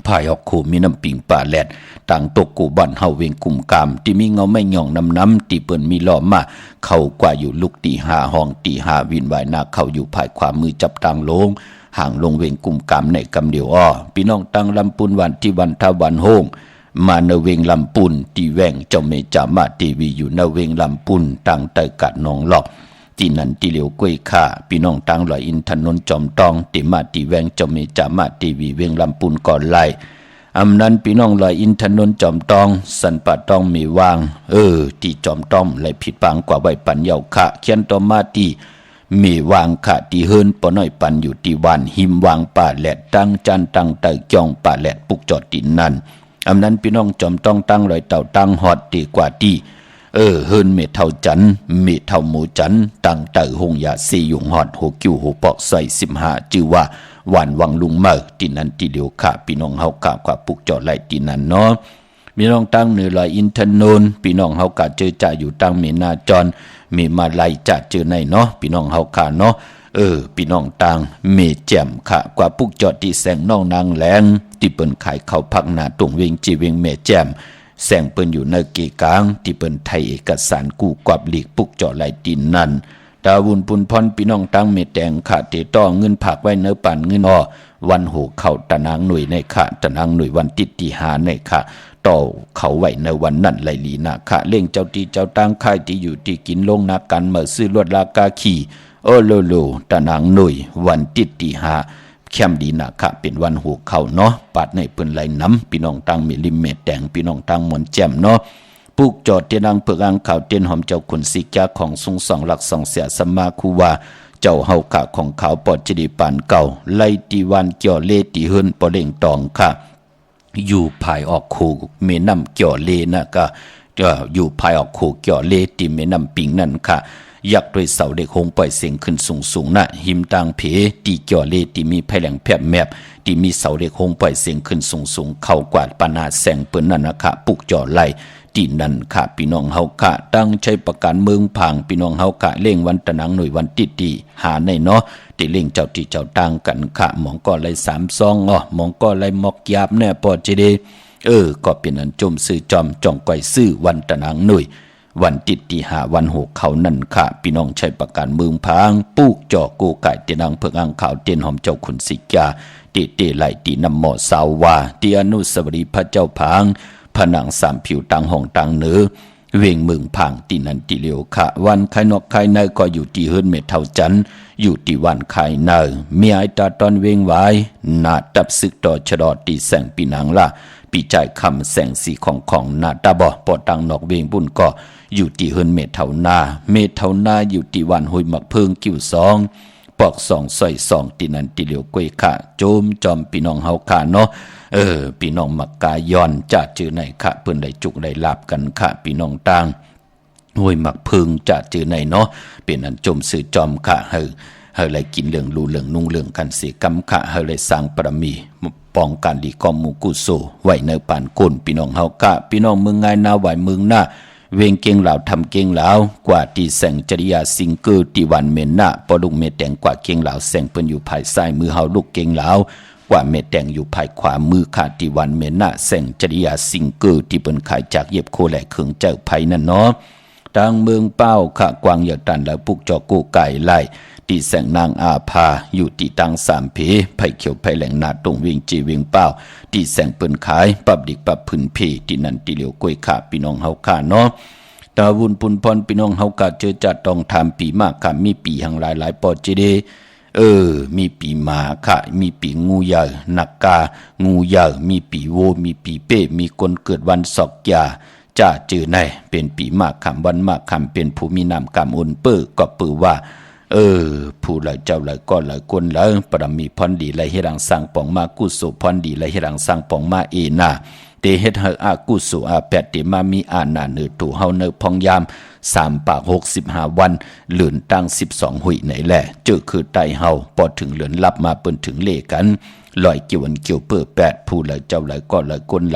ภายออกโคมีน้ำปิงป่าแหลดต่างตกกูบ้านเฮาเวียงกุมกามที่มีเงาไม่หย่องน้ำที่เปิ้นมีล้อมาเข้ากว่าอยู่ลุกตี5ห้องตี5วินวายนาเข้าอยู่ภายขวามือจับต่างลงห่างลงเวียงกุมกามในกำเดียวพี่น้องตั้งลำปุนวันที่วันทวันโฮงมาเนเวงลำปุนที่แวงเจ้าเมจามาทีวีอยู่เนเวงลำปุนตั้งเตยกัดนองหลอกที่นั่นที่เหลียวกล้วยข่าพี่น้องตั้งลอยอินถนนจอมตองที่มาที่แวงเจ้าเมจามาทีวีเวงลำปุนก่อนไล่อำนั้นพี่น้องลอยอินถนนจอมตองสันป่าตองมีวางที่จอมต้อมไหลผิดปังกว่าใบปันเยาขะเขียนต่อมาที่มีวางขะที่เฮินปอน้อยปันอยู่ที่วันหิมวางป่าแหลดตั้งจันตั้งเตยจองป่าแหลดปุกจอดตินนั่นอำนั้นพี่น้องจอมต้องตั้งรอยเต่าตั้งหอดดีกว่าที่เฮินเมเท่าจันเมเท่าหมูจันตั้งเตยหงยาซียุงหอดหัวกิ้วหัวปอกใส่15จือว่าหวานวังลุงเมอที่นั่นที่เดียวค่ะพี่น้องเฮากะกว่าปุกจอดไหลที่นั่นเนาะพี่น้องตั้งเหนือลอยอินทนนท์พี่น้องเฮากะเจอจ่าอยู่ตั้งเมนาจรมีมาไล่จะเจอในเนาะพี่น้องเฮากะเนาะพี่น้องต่างเมแจ่มค่ะกว่าปุกจอดที่แสงน้องนางแหลงที่เปิ้นขายข้าวพักหน้าตรงเวียงจีเวียงเมแจ่มแสงเปิ้นอยู่ในเกกลางที่เปิ้นไทยเอกสารกู้กวับหลีกปุกจอดไหลดินนั่นดาวุนปุนพรพี่น้องตั้งเมแดงค่ะเตต่อเงินผักไว้เนื้อปั่นเงินวันโหเข้าตะนางหน่วยในค่ะตะนางหน่วยวันติดที่5ในค่ะต่อเขาไว้ในวันนั้นไหลลีนะค่ะเล่งเจ้าตีเจ้าตั้งค่ายที่อยู่ที่กินลงนักกันเมื่อซื้อลวดลากาขี่โลตะนางหน่วยวันติดที่5 แคมดีนะค่ะเป็นวันหูเข้าเนาะปาดในเปิ้นไหลน้ำพี่น้องตั้งมีลิมเมตแดงพี่น้องตั้งหมอนแจ่มเนาะปุกจอดเตียนังเพิกอังข่าวเตียนหอมเจ้าขุนสิกาของทรงสองหลักสองเสียสมาคูว่าเจ้าเฮากะของเขาปอดจดีปานเก่าไล่ตีวันเกี่ยวเลตีเฮินปอเล่งตองค่ะอยู่ภายออกคูเมน้ำเกี่ยวเลนะก็อยู่ภายออกคูเกี่ยวเลตีเมน้ำปิงนั่นค่ะยักด้วยเสาเด็กคงปล่อยเสียงขึ้นสูงๆนะหิมต่างเพตีเกี่ยวเลตีมีไผ่แหลงแผบแมบตีมีเสาเด็กคงปล่อยเสียงขึ้นสูงๆเข้ากวาดปานาแสงเปิ้นนั่นนะคะปุกจ่อไล่ที่นั่นค่ะพี่น้องเฮาค่ะตั้งใจประกันเมืองพังพี่น้องเฮาค่ะเล่งวันตะนังหน่วยวันติดีหาในเนาะที่เล่งเจ้าที่เจ้าต่างกันค่ะหมองก็ไล่3ซองหมองก็ไล่มอกยาบแน่ปอจิเดก็เป็นอันจมซื้อจอมจ่องก้อยซื้อวันตะนังหน่วยวันติดีหาวันหกเขานั่นค่ะพี่น้องใช้ประกันเมืองพังปูกจ่อโกไก่เตียนังเพิกอังข่าวเตียนหอมเจ้าขุนสิกาเตไหลตีนำหมอสาววาที่อนุสาวรีย์พระเจ้าพังผนังสามผิวต่างห้องต่างเหนือเวงเมืองพังตีนันติเลียวค่ะวันใครนอกใครในก็อยู่ที่เฮิรนเมทเท่าจันอยู่ที่วันใครในมีไอตาตอนเวงไว้นาดับซึกต่อชะดอตีแสงปีนังละปีใจคำแสงสีของนาตาบอปอตังนอกเวงบุญก็อยู่ที่เฮิรนเมทเท่านาอยู่ที่วันหุยหมักเพิงกิ้วซองปอกสองใส่สองตีนันติเลียวกวยค่ะโจมจอมพี่น้องเฮาค่ะเนาะพี่น้องมักกายอนจะจือไหนค่ะเพิ่นได้จุกได้ลาบกันค่ะพี่น้องต่างห้วยมักพึงจะจือไหนเนาะเป็นอันจมสื่อจอมค่ะเฮาเลยกินเรื่องรู้เรื่องนุ่งเรื่องกันเสียกรรมค่ะเฮาเลยสร้างปรมีป้องกันดีกอมมูกุโซไว้ในปานก้นพี่น้องเฮาค่ะพี่น้องเมืองง่ายนาไหวเมืองหน้าเวงเก่งเหล่าทำเก่งเหล่ากว่าที่แสงจริยาสิงเกอร์ที่วันเมนหน้าปอลุงเมแดงกว่าเก่งเหล่าแสงเปิ้นอยู่ภายซ้ายมือเฮาลูกเก่งเหล่ากว่าเม็ดแดงอยู่ภายขวามือขาดที่วันเมน่าแสงจริยาสิงเกอร์ที่เปิ้นขายจากเย็บโคแหลกเขิงเจ้าไผนั่นเนาะทางเมืองเป้าขะกวางเหยาตันแล้วปุกจอกูไก่ไล่ที่แสงนางอาภาอยู่ที่ตังสามเพไผเขียวไผแหลงนาตรงเวียงจีเวียงเป้าที่แสงเปิ้นขายปับดิกปับพื้นเพที่นั่นที่เหลียวกล้วยขาพี่น้องเฮาค่ะเนาะตาวุนปุนพรพี่น้องเฮากะเจอจัดต้องทำปีมากค่ะมีปีหังหลายปอจิเดมีปีหมาค่ะมีปีงูใหญ่นักกางูใหญ่มีปีโวมีปีเป้มีคนเกิดวันศอกยาจะจือในเป็นปีมากคำวันมากคำเป็นผู้มีนามกรรมอุนเปื้อก็ปือว่าผู้หลายเจ้าหลายก้อนหลายคนหลายปรมีพรดีหลายเฮรังสร้างปองมากุศลพรดีหลายเฮรังสร้างปองมาเอนาเตเฮ็ดให้อากุศลอาแปดเตมามีอานาเนือตู่เฮาเนือพองยาม3 ปาก 65 วันเหลือนตั้ง12หุยไหนแหละเจอคือไตเฮาพอถึงเหลือนลับมาเปิ้นถึงเลกันลอยเกี่ยววันเกี่ยวเปื้อแปดผู้หลายเจ้าหลายก้อนหลายคนห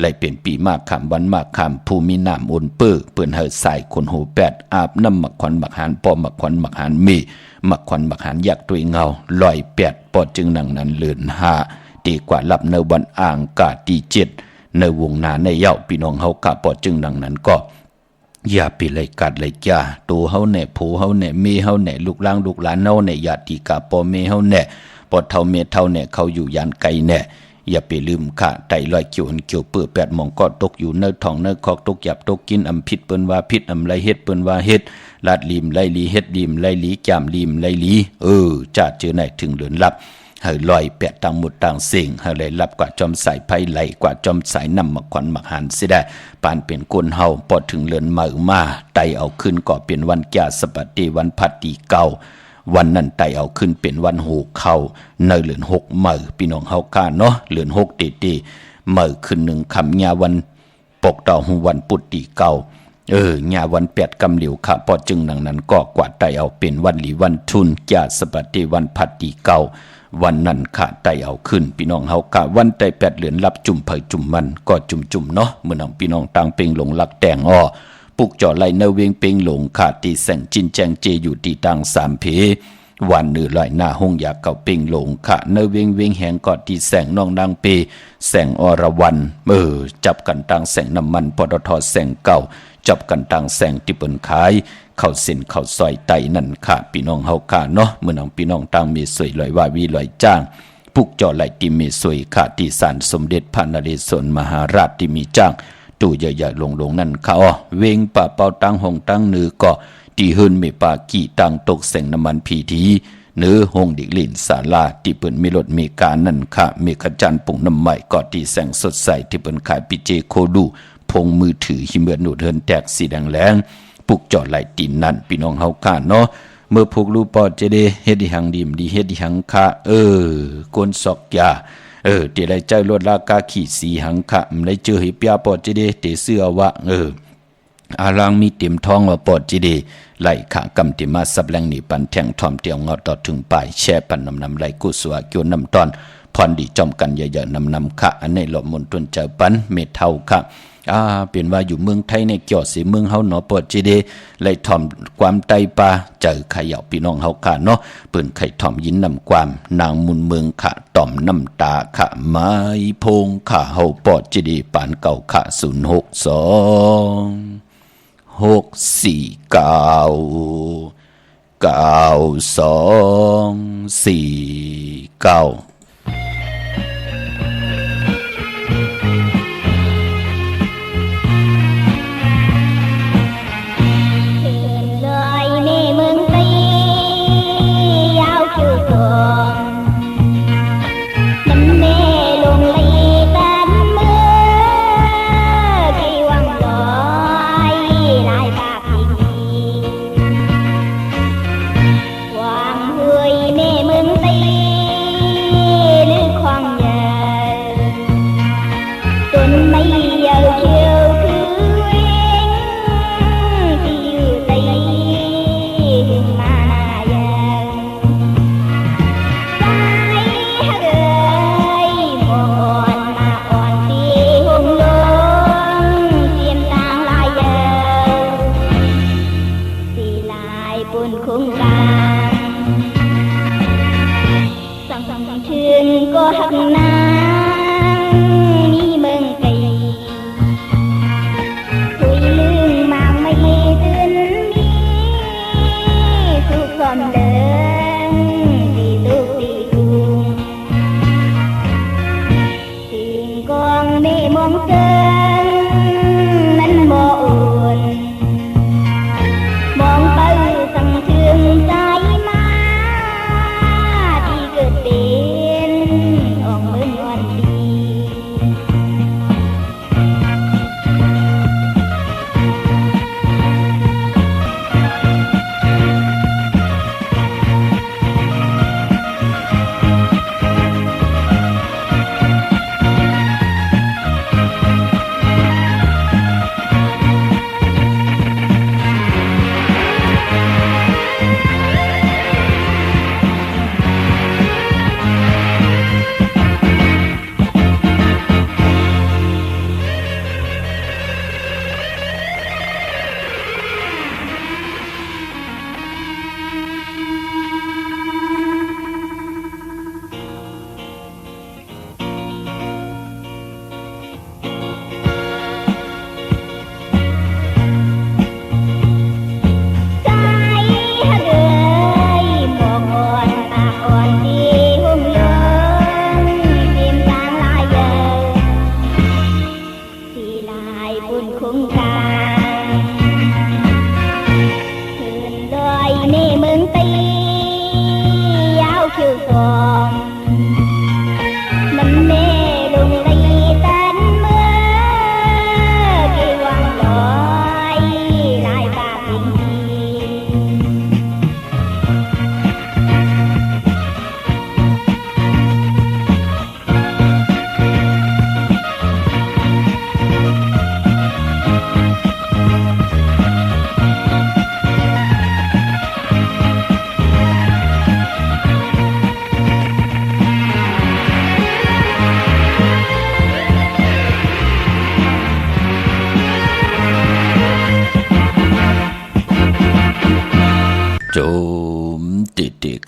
ลายเป็นปีมากคำวันมากคำผู้มีน้ำอุ่นเปื้อเปิ้นเฮาใส่คนหูแปดอาบน้ำหมักควันหมักหานปอหมักควันหมักหานมีหมักควันหมักหานอยากด้วยเงาลอยแปดปอจึงนังนั้นเหลือน5ดีกว่าลับในวันอ่างกาตี7ในวงนาในเย้าพี่น้องเฮากะปอจึงนังนั้นก็อย่าไปเลยกัดเลยจ้าตัวเฮาแน่ผู้เฮาแน่เมเฮาแน่ลูกหลานเฮาแน่ญาติกาปอเมเฮาแน่ปอเฒ่าเมเฒ่าแน่เขาอยู่ยานไกลแน่อย่าไปลืมค่ะไตลอยเกี่ยวหันเกี่ยวเปื้อแปดมองก็ตกอยู่เนื้อท้องเนื้อคอกตกหยับตกกินอำพิษเปิ้นว่าพิษอำไรเฮ็ดเปิ้นว่าเฮ็ดลาดลีมไลลีเฮ็ดลีมไลลีจามลีมไลลีจะเจอไหนถึงเหลือนลับเฮาลอยแปดต่างหมดต่างเสียงเฮาเลยรับกว่าจอมสายไผไหลกว่าจอมสายนำมาขวัญมักหันสิได้ปานเป็นคนเฮาพอถึงเลือนมาไตเอาขึ้นก็เป็นวันแก่สปฏิวันพัดตีเก่าวันนั้นไตเอาขึ้นเป็นวันหูเข้าในเหลือน6มื้อพี่น้องเฮาค่ะเนาะเหลือน6ตีมื้อขึ้น1ค่ำยาวันปกต่อหูวันปุตติเก่าญาวัน8กำเหลียวค่ะพอจึงนังนั้นก็กว่าไตเอาเป็นวันหลีวันทุนแก่สปฏิวันพัดตีเก่าวันนั้นค่ะไตเอาขึ้นพี่น้องเฮากะวันไต8เหลือนรับจุ่มเผยจุ่มมันก็จุ่มเนาะเมื่อน้องพี่น้องต่างเป่งหลงลักแต่งปุกจ่อไหลเนเวงเป่งหลงค่ะตีแสงจินแจงเจอยู่ที่ต่าง3เพวันนือลอยหน้าห้องยาเก่าเป่งหลงค่ะเนเวงแหงกอดที่แสงน้องนางเปแสงอรวรรณจับกันต่างแสงน้ำมันปตทแสงเก่าจับกันต่างแสงที่เปิ้นขายเข้าเส้นเข้าซอยไตนั่นค่ะพี่น้องเฮาค่ะเนาะเมื่อน้องพี่น้องต่างมีสวยลอยว่าวีลอยจ้างปุกจ่อไหลที่มีสวยค่ะที่ศาลสมเด็จพระนเรศวรมหาราชที่มีจ้างตู้ใหญ่ๆลงนั่นค่ะเวงป่าเป่าตั้งห้องตั้งนือก็ที่เฮิรนเมปากี่ตั้งตกแสงน้ำมันพีที เนื้อห้องเด็กเล่นศาลาที่เปิ้นมีรถมีการนั่นค่ะมีขจันปุ่งน้ำใหม่กอดที่แสงสดใสที่เปิ้นขายปิเจโคดูพงมือถือหิเมือนหนูเดินแตกสีแดงแรงปลุกจอดไหลตีนนั่นพี่น้องเฮาค่ะเนาะเมื่อพวกลูกปอดจะได้เฮ็ดดิหังดีมดีเฮ็ดดิหังค่ะกวนซอกยาเดี๋ยวได้ใจลดราคาขี่สีหังค่ะได้เจอให้เปียปอดจะได้เตเสื้อว่าอารังมีเต็มท้องว่าปอดจีดีไหลขากำติมาสับแรงหนีปันแทงทอมเตียวงอต่อถึงปลายแช่ปันนำไหลกุสวะเกี่ยวนำตอนพรดีจอมกันเยอะๆนำค่ะอันในหลบมนตนเจอปันเมเท่าค่ะเป็นว่าอยู่เมืองไทยในเกี่ยวสีเมืองเฮาเนาะปอดจีดีไหลทอมความไตปลาเจอไข่เหยาพี่น้องเฮาค่ะเนาะปืนไข่ทอมยินนำความนางมุนเมืองค่ะต่อมน้ำตาค่ะไม้พงค่ะเฮาปอดจีดีปานเก่าค่ะ062 6499249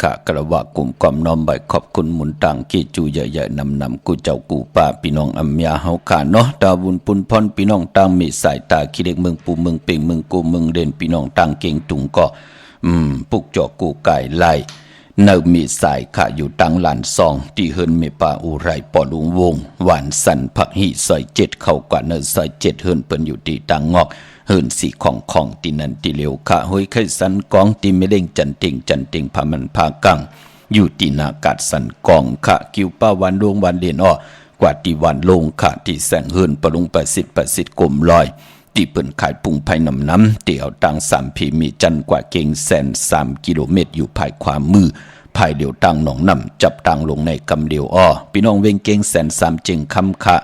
ค่ะกระว่ากลุ่มความน้อมใบขอบคุณหมุนต่างกีจูใหญ่ๆนำกูเจ้ากูป้าพี่น้องอัมยาเฮาค่ะเนาะดาวุนปุนพรพี่น้องต่างมีสายตาคิเล็กเมืองปูเมืองเป่งเมืองกูเมืองเด่นพี่น้องต่างเก่งตุงก็ปุกจอกกูไก่ไล่ เนมีสายขะอยู่ตังหลานซองที่เฮินเมปาอุไรปอลุงวงหวานสันผักหีซอย7เข้ากว่าเนซอย7เฮินเปิ้นอยู่ที่ตังงอกเฮินสีของที่นันที่เหลียวขะห้อยไข่สันกองที่ไม่เล่งจันติงพามันพากังอยู่ที่นากาศสันกองขะกิวป้าวันดวงวันเลียนอ้อกว่าที่วันลงขะที่แสงเฮินปลุง80กลมลอยที่เปิ้นขายปุงภายน้ำเตี่ยวตัง3พีมีจันกว่าเก่งแสน3กิโลเมตรอยู่ภายขวามือภายเดียวตังหนองน้ำจับตังลงในกำเดียวอ้อพี่น้องเวงเก่งแสน3จึงคำขะ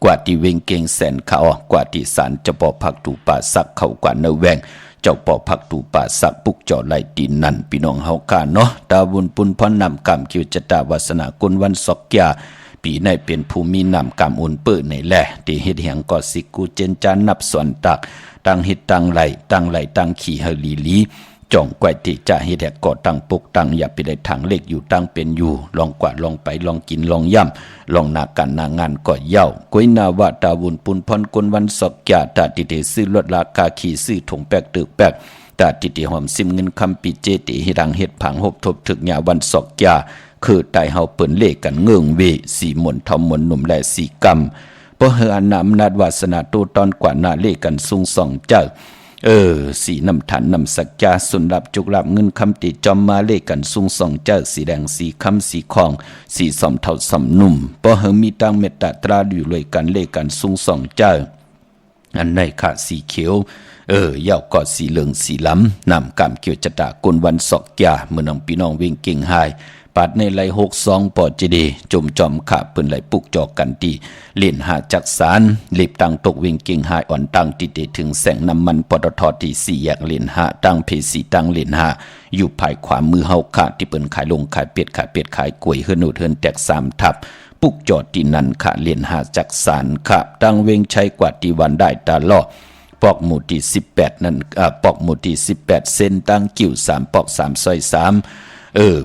กว่าที่เวงเก่งแสนขาอ้อกว่าที่สารจะปอพักตูป่าสักเข้ากว่าเนแวงเจ้าปอพักตูป่าสักปุกจ่อไหลดินนั่นพี่น้องเฮากาเนาะตาบุญปุนพรนำกำคิวจตาวาสนากุลวันศกยาปีในเป็นภูมินำกำอุ่นเปิดในแหล่ที่เฮ็ดเหียงก็สิกูเจนจานนับส่วนตักตั้งเฮ็ดตั้งไหลตั้งขี่เฮลีจ่องกวยที่จะเฮ็ดแหกก่อตั้งปกตั้งอย่าไปได้ทางเล็กอยู่ตั้งเป็นอยู่ลองกวาดลองไปลองกินลองย่ำลองนากันนางานก็เย้าก้อยนาวะตาวุนปุนพรกุลวันศกยาตาติเตซื้อลดราคาขี่ซื้อถงแปกตึกแปกตาติเตหอมซิมเงินคำปีเจติเฮดังเฮ็ดผังหบทบถึกยาวันศกยาคือไตเฮาเปิ้นเลกันเงื่องเวสีมนทอมมนหนุ่มและสีกำเพราะเฮออนำนาดวาสนาตูตอนกว่านาเลกันซุงสองเจ้าสีน้ำฐานน้ำสักยาสุนรับจุกรับเงินคำติจอมมาเลกันซุงสองเจ้าสีแดงสีคำสีคองสีสมเท่าสมนุ่มเพราะเฮอมีตังเมตตาตราอยู่เลยกันเลกันซุงสองเจ้าอันในขาสีเขียวเย้าก็สีเหลืองสีล้ำนำกำเกี่ยวจตะกุลวันศกยาเมื่อน้องพี่น้องเวงเก่งหายปัดในไหล62ปอจีดีจมจอมขาเปิ้นไหลปุกจอกกันตีเล่นหาจักสารลีบตังตกเวงเก่งหายอ่อนตังติเตถึงแสงน้ำมันปตทที่4แยกเล่นหาตังเพสีตังเล่นหาอยู่ภายขวามือเฮาขาที่เปิ้นขายลงขายเป็ดขายกล้วยเฮือนโนเทินแตก3ทับปุกจอดที่นั่นขาเล่นหาจักสารขาตังเวงชัยกว่าที่วันได้ตาล่อปอกหมู่ที่18นั่นปอกหมู่ที่18เส้นตังกิ่ว3ปอก3ซอย3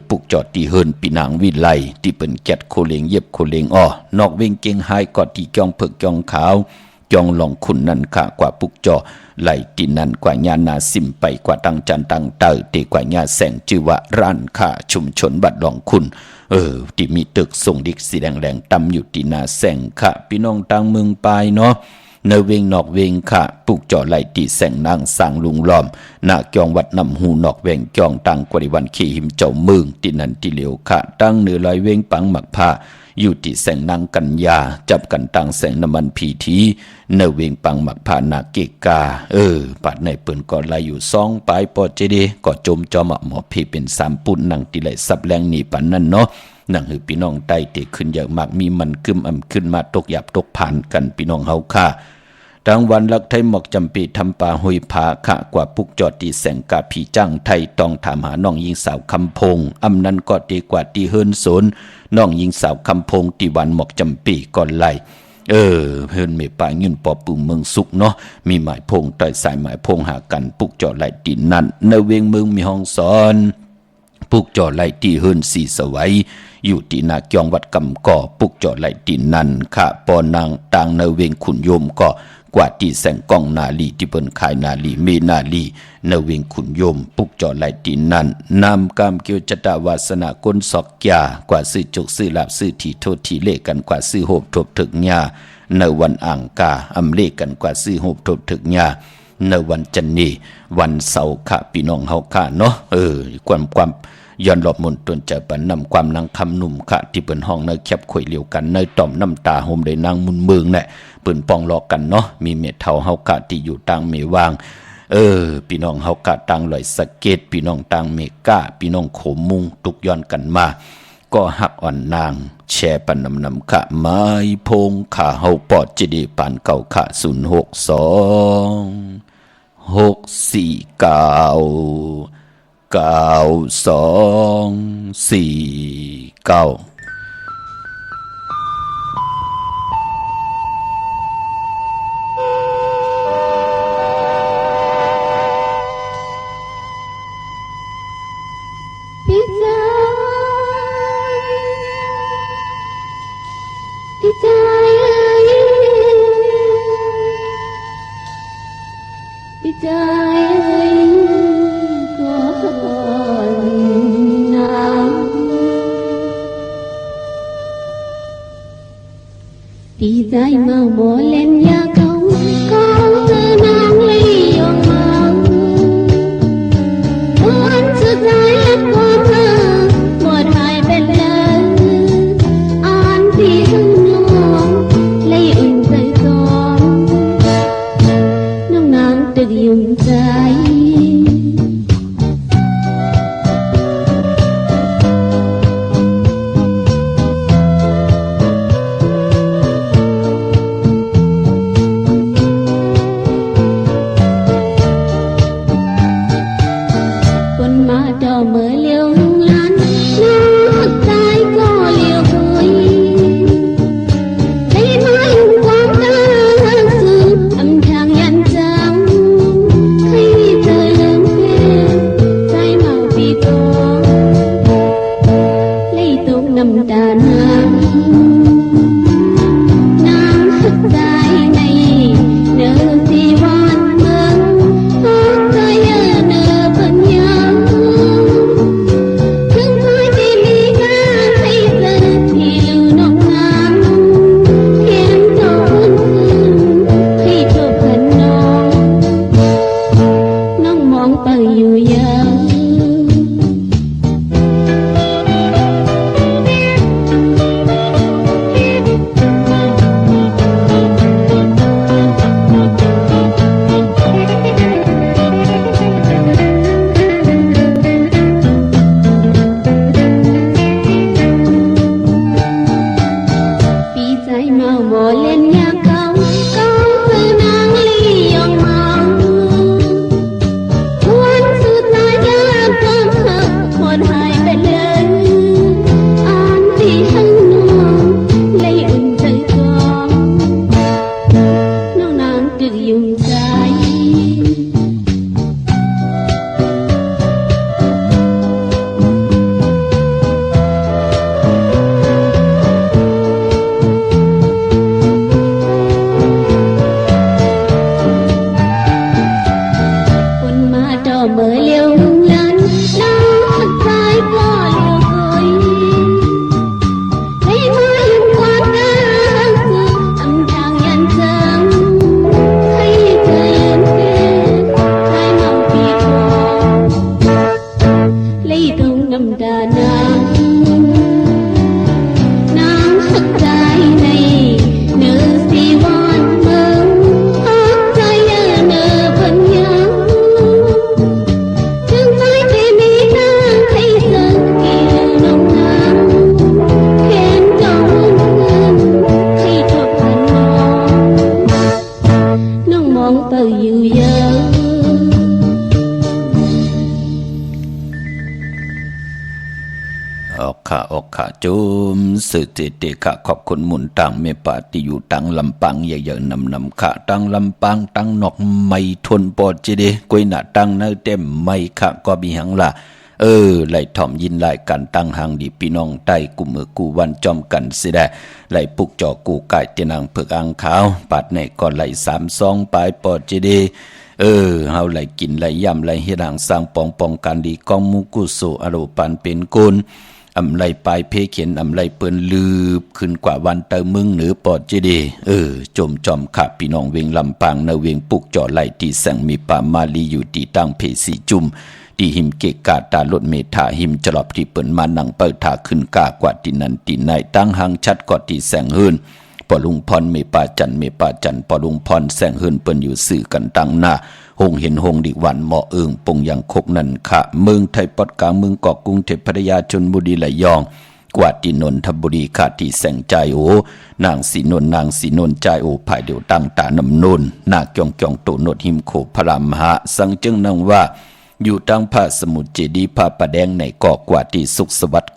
ปุกจอดที่เฮินปีนางวิไลที่เป็นแกดโคเลงเย็บโคเลงอ้อนอกเวงเก่งหายกอดที่จองเผือกจองขาวจองหลองคุณนั่นค่ะกว่าปุกจอไหลที่นั่นกว่าญานาสิมไปกว่าตังจันตังเตอตีกว่าญาแสงจือว่าร้านค่าชุมชนบัดหลองคุณที่มีตึกส่งดิกสีแดงๆตำอยู่ที่นาแสงค่ะพี่น้องตังเมืองปลายเนาะเนเวงนอกเวงค่ะปุกจ่อไหลตีแสงนางสร้างลุงล้อมนาจองวัดนำหูนอกเวงจองตังกวดิวันขี่หิมเจ้าเมืองที่นันที่เหลียวค่ะตั้งเนื้อลอยเวงปังหมักผ้าอยู่ที่แสงนางกัญญาจับกันตังแสงน้ำมันพีทีเนเวงปังหมักผ้านาเกกาปัดในเปิ่นก็ไหลอยู่2ปลายปอเจดีก็จมจอมหมอพีเป็น3ปุ่นนังที่ไหลซับแรงนี่ปันนั่นเนาะนั่งหือพี่น้องใต้เตขึ้นอย่างมากมีมันกึมขึ้นมาตกหยาบตกผ่านกันพี่น้องเฮาค่ะดังวันลักไทยหมอกจำปีทำป่าหุยผาขะกว่าปุกจอดตีแสงกาผีจ้างไทยต้องถามหาน้องยิงสาวคำพงอำนั้นก็ตีกว่าตีเฮินโสนน้องยิงสาวคำพงตีวันหมอกจำปีก่อนไล่เฮินเมป่าเงินปอปุ่มเมืองสุกเนาะมีหมายพงต่อยสายหมายพงหากันปุกจอดไล่ตีนั่นในเวียงเมืองมีห้องสอนปุกจอดไล่ตีเฮินสีสวัยอยู่ที่นาเกียงวัดกำก่อปุกจอดไล่ตีนั่นค่ะปอนางต่างในเวียงขุนโยมก็กว่าที่แสงกองนาลีที่เปิ้นขายนาลีเมนาลีเนเวงขุนโยมปุกจอไหลตีนั่นนำกามเกียวจตาวาสนาก้นศอกยากว่าซื้อจุกซื้อลาบซื้อทีโทษทีเลกันกว่าซื้อโหบทบถึกญาในวันอ่างกาอำเลกันกว่าซื้อโหบทบถึกญาในวันจันนีวันเสาร์ค่ะพี่น้องเฮาค่ะเนาะความย้อนหลบมนตนจะปันนำความนางคำหนุ่มค่ะที่เปิ้นห้องในแคบข่อยเลียวกันในต่อมน้ำตาโฮมได้นางมุนเมืองแน่เปิ้นปองรอกันเนาะมีเม็ดเท่าเฮากะที่อยู่ต่างเมวางพี่น้องเฮากะต่างลอยสะเก็ดพี่น้องต่างเมกะพี่น้องโขมุงตุกย้อนกันมาก็หักอ่อนนางแช่ปันนำค่ะไม้พงขาเฮาปอดจะดีปานเก่าค่ะ062 649 ใจก่อนน้ำ ปีใจเมาโมเล่นยาเขาก็เธอนางเลยยองมาวันสุดท้ายและความเธอหมดหายไปเลยอ่านที่ทั้งน้องเลยอุ่นใจสองน้องนางตึกยุ่งใจ จุมสื่อเจเตขะขอบคุณหมุนตังเมปาติอยู่ตังลำปังใหญ่ๆนำขะตังลำปังตังนอกไม่ทนปอดเจเดกวยหน้าตังเนเต็มไม่ขะก็มีหังละไหลถ่อมยินไหลกันตั้งหางดีพี่น้องใต้กูมือกูวันจอมกันเสียได้ไหลปุกจอกูไก่เตนางเผือกอ่างขาวปัดในก่อนไหล3 2ปลายปอดเจเดเฮาไหลกินไหลย่ำไหลเฮรังสร้างปองกันดีกองมุกุโสอโรปันเป็นกุลอำไลปลายเพเขียนอำไลเปิ้นลืบขึ้นกว่าวันเตอมึงเหนือปอดเจดีจมจอมขับพี่น้องเวียงลำปางในเวียงปุกจอไหลที่แสงมีป่ามาลีอยู่ที่ตั้งเพสีจุ่มที่หิมเกกาตาลดเมธาหิมจลอบที่เปิ้นมานั่งเปิดถาขึ้นกากว่าที่นั้นที่ไหนตั้งหางชัดกว่าที่แสงเฮินปอลุงพรเมปาจันปอลุงพรแสงเฮินเปิ้นอยู่สื่อกันตั้งหน้าหงเห็นหงดิวันเหมาะเอิงปงยังคกนั่นค่ะเมืองไทยปอดกลางเมืองเกาะกรุงเทพพัทยาชลบุรีระยองกว่าที่นนทบุรีค่ะที่แสงใจโอนางสีนนใจโอภายเดียวตั้งตานำนนนาเกียงโตโนดหิมโขพรามหาสังจึงนังว่าอยู่ตั้งพระสมุทรเจดีย์พระประแดงในเกาะกว่าที่สุขสวัสดิ์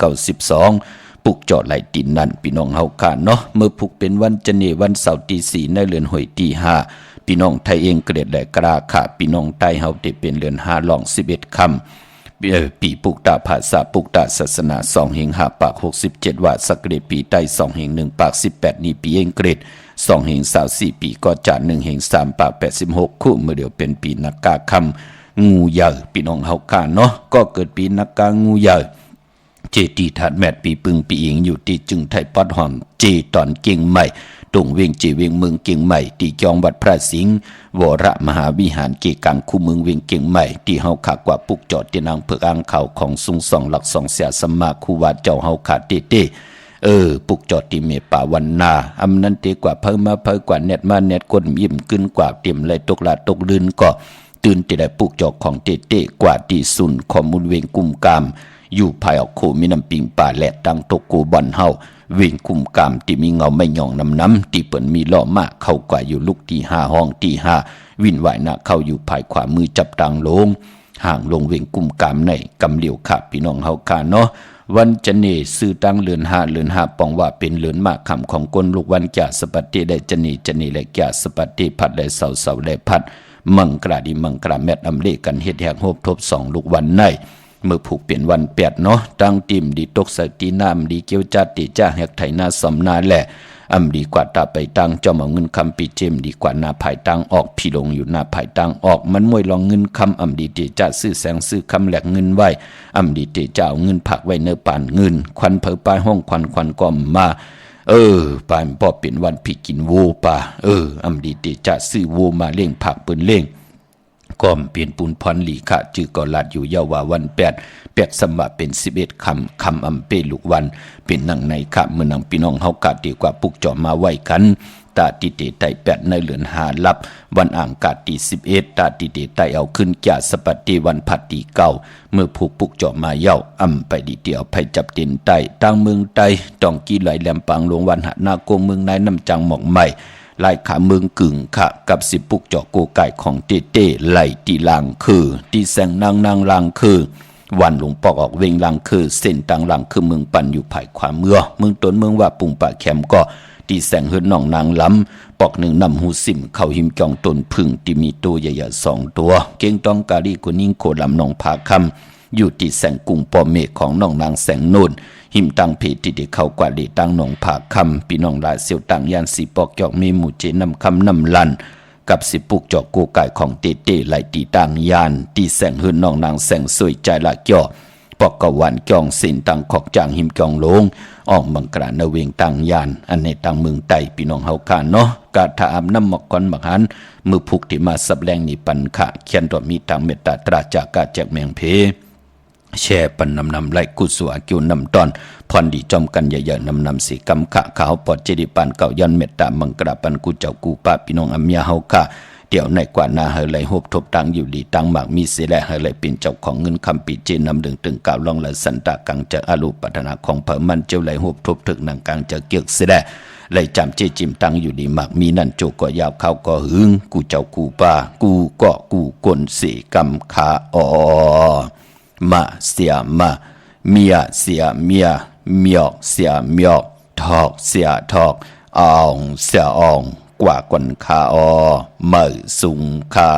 92ปุกจอดไหลดินนั่นพี่น้องเฮาค่ะเนาะเมื่อปุกเป็นวันจันทร์วันเสาร์ที่4ในเรือนหวยที่5พี่น้องไทยเองเกลียดและกราค่ะพี่น้องไทยเฮาได้เป็นเรือน5ลอง11คำปีปุกตาภาษาปุกตาศาสนา2เฮง5ปาก67ว่าสักเกรดปีใต้2เฮง1ปาก18นี่ปีเองเกรด2เฮง24ปีก็จาน1เฮง3ปาก86คู่เมื่อเดียวเป็นปีนักกาคำงูใหญ่พี่น้องเฮาค่ะเนาะก็เกิดปีนักกางูใหญ่ เจตีทัดแมดปีปึงปีอิงอยู่ที่จึงไทยปอดหอมเจตอนเก่งใหม่ตรงเวียงเจเวียงเมืองเก่งใหม่ที่จองวัดพระสิงห์วรมหาวิหารเกกังคู่เมืองเวียงเก่งใหม่ที่เฮาขากว่าปุกจอดที่นางเผือกอ่างเขาของสุงสองหลักสองเสียสมมาคูวาเจ้าเฮาขาดเต้ปุกจอดที่เมป่าวันนาอำนั้นเตกว่าเพิ่มมาเพิ่มกว่าเน็ตมาเน็ตก้นยิ้มขึ้นกว่าเตรียมเลยตกลาตกลื่นก็ตื่นที่ได้ปุกจอดของเต้กว่าที่สุนข้อมูลเวียงกุมกามอยู่ภายออกโคมีน้ำปิงป่าแหลกดังตกกูบอนเฮาเวียงกุมกามที่มีเงาไม่หย่องน้ำที่เปิ่นมีล้อมากเข้ากว่าอยู่ลูกที่ห้าห้องที่ห้าวินไหวนะเข้าอยู่ภายขวามือจับตังลงห่างลงเวียงกุมกามในกำเหลียวขาพี่น้องเฮาคาเนาะวันจะเนซื้อตั้งเลือนห้าปองว่าเป็นเลือนมากคำของกนลูกวันจ่าสปัตติได้จะเนและจ่าสปัตติพัดได้เสาและพัดมังกราดีมังกราแมดอำเลกันเฮ็ดแหกโฮบทบสองลูกวันในเมื่อผูกเปลี่ยนวันแปดเนาะตั้งติมดีตกสติน้ำดีเกียวจัดติจ้าแหกไถนาสำนาแหละอำดีกว่าตาไปตั้งเจ้ามาเงินคำปีเจมดีกว่าหน้าภายตั้งออกพี่ลงอยู่หน้าภายตั้งออกมันมวยลองเงินคำอำดีเตจ้าซื้อแสงซื้อคำแหลกเงินไว้อำดีเตจ้าเอาเงินผักไว้เนื้อป่านเงินควันเผอปลายห้องควันก้อมมาป่านพอเป็นวันพี่กินโวป่าอำดีเตจ้าซื้อโวมาเลี้ยงผักเปิ้นเลี้ยงก้อมเปลี่ยนปูนพรหลีค่ะจื่อก่อลัดอยู่เยาวาวันแปดสมบัติเป็น11คำอำเปลูกวันเป็นนังในค่ะเมื่อนังพี่น้องเฮากาดีกว่าปุกจอมาไว้กันตาติเตไต8ในเลือน5ลับวันอ่างกาตี11ตาติเตไตเอาขึ้นจ่าสปัตติวันพัดตีเก่าเมื่อผูกปุกจอมาเย้าอำไปดีเดียวไปจับเต็นไตตั้งเมืองไตต้องกี้ไหลแหลมปังลงวันหนาโกเมืองนายน้ำจังหมอกใหม่ลายขาเมืองกึ่งค่ะกับสิปุกจอโกไก่ของเต้ไหลตีลางคือตีแสงนางลางคือวันหลวงปอกออกเวงลังคือเส้นต่างหลังคือเมืองปั่นอยู่ภายขวาเมืองต้นเมืองว่าปุงป่าแคมก็ตีแสงเฮือนน้องนางล้ำปอกหนึ่งนำหูสิมเข้าหิมจองตนพึ่งที่มีตัวใหญ่ๆ2ตัวเก่งต้องกาลีกุนิ่งโคลำน้องผาคำอยู่ที่แสงกุ้งปอเมฆของน้องนางแสงโนนหิมตังเพที่ได้เข้ากว่าดีตั้งน้องผาคำพี่น้องลาเสียวตังยานสีปอกจอกมีหมู่เจนำคำนำลันกับสิปุกจอกโกไก่ของเต้ไหลตีต่างยานตีแสงหืนน้องนางแสงสวยใจละจ่อปอกกวันจองสินตังขอกจางหิมจองลงออกมังกราเวงต่างยานอันในต่างเมืองไตพี่น้องเฮาคานเนาะกาถาอำน้ำหมอกก่อนบักหันมือผูกที่มาสับแรงนี่ปันขะเขียนตัวมีทางเมตตาตราจากกาแจกแมงเพแช่ปันนำไล่กุศลกิวนำตอนพรดีจอมกันใหญ่ๆนำสีกำขะขาวปอดเจดีปันเก่ายันเมตตามังกราปันกูเจ้ากูป้าพี่น้องอำยาเฮาค่ะเดี๋ยวในกว่านาเฮเลยฮบทบตังอยู่ดีตังหมากมีเสแลเฮเลยเป็นเจ้าของเงินคำปีเจนำดึงตึงกล่าวลองและสันตากังจะอารูปัฒนาของเผ่ามันเจ้าเลยฮบทบถึกนางกังจะเกียกเสแลเลยจำเจจิมตังอยู่ดีหมากมีนั่นโจก็ยาวเข้าก็หึงกูเจ้ากูป้ากูก็กูกลเสกำขามาเสียมาเมียเสียเมียเมียเสียเมียทอกเสียทอกอ่องเสียอ่องกว่ากวนคาเมื่อสุงคา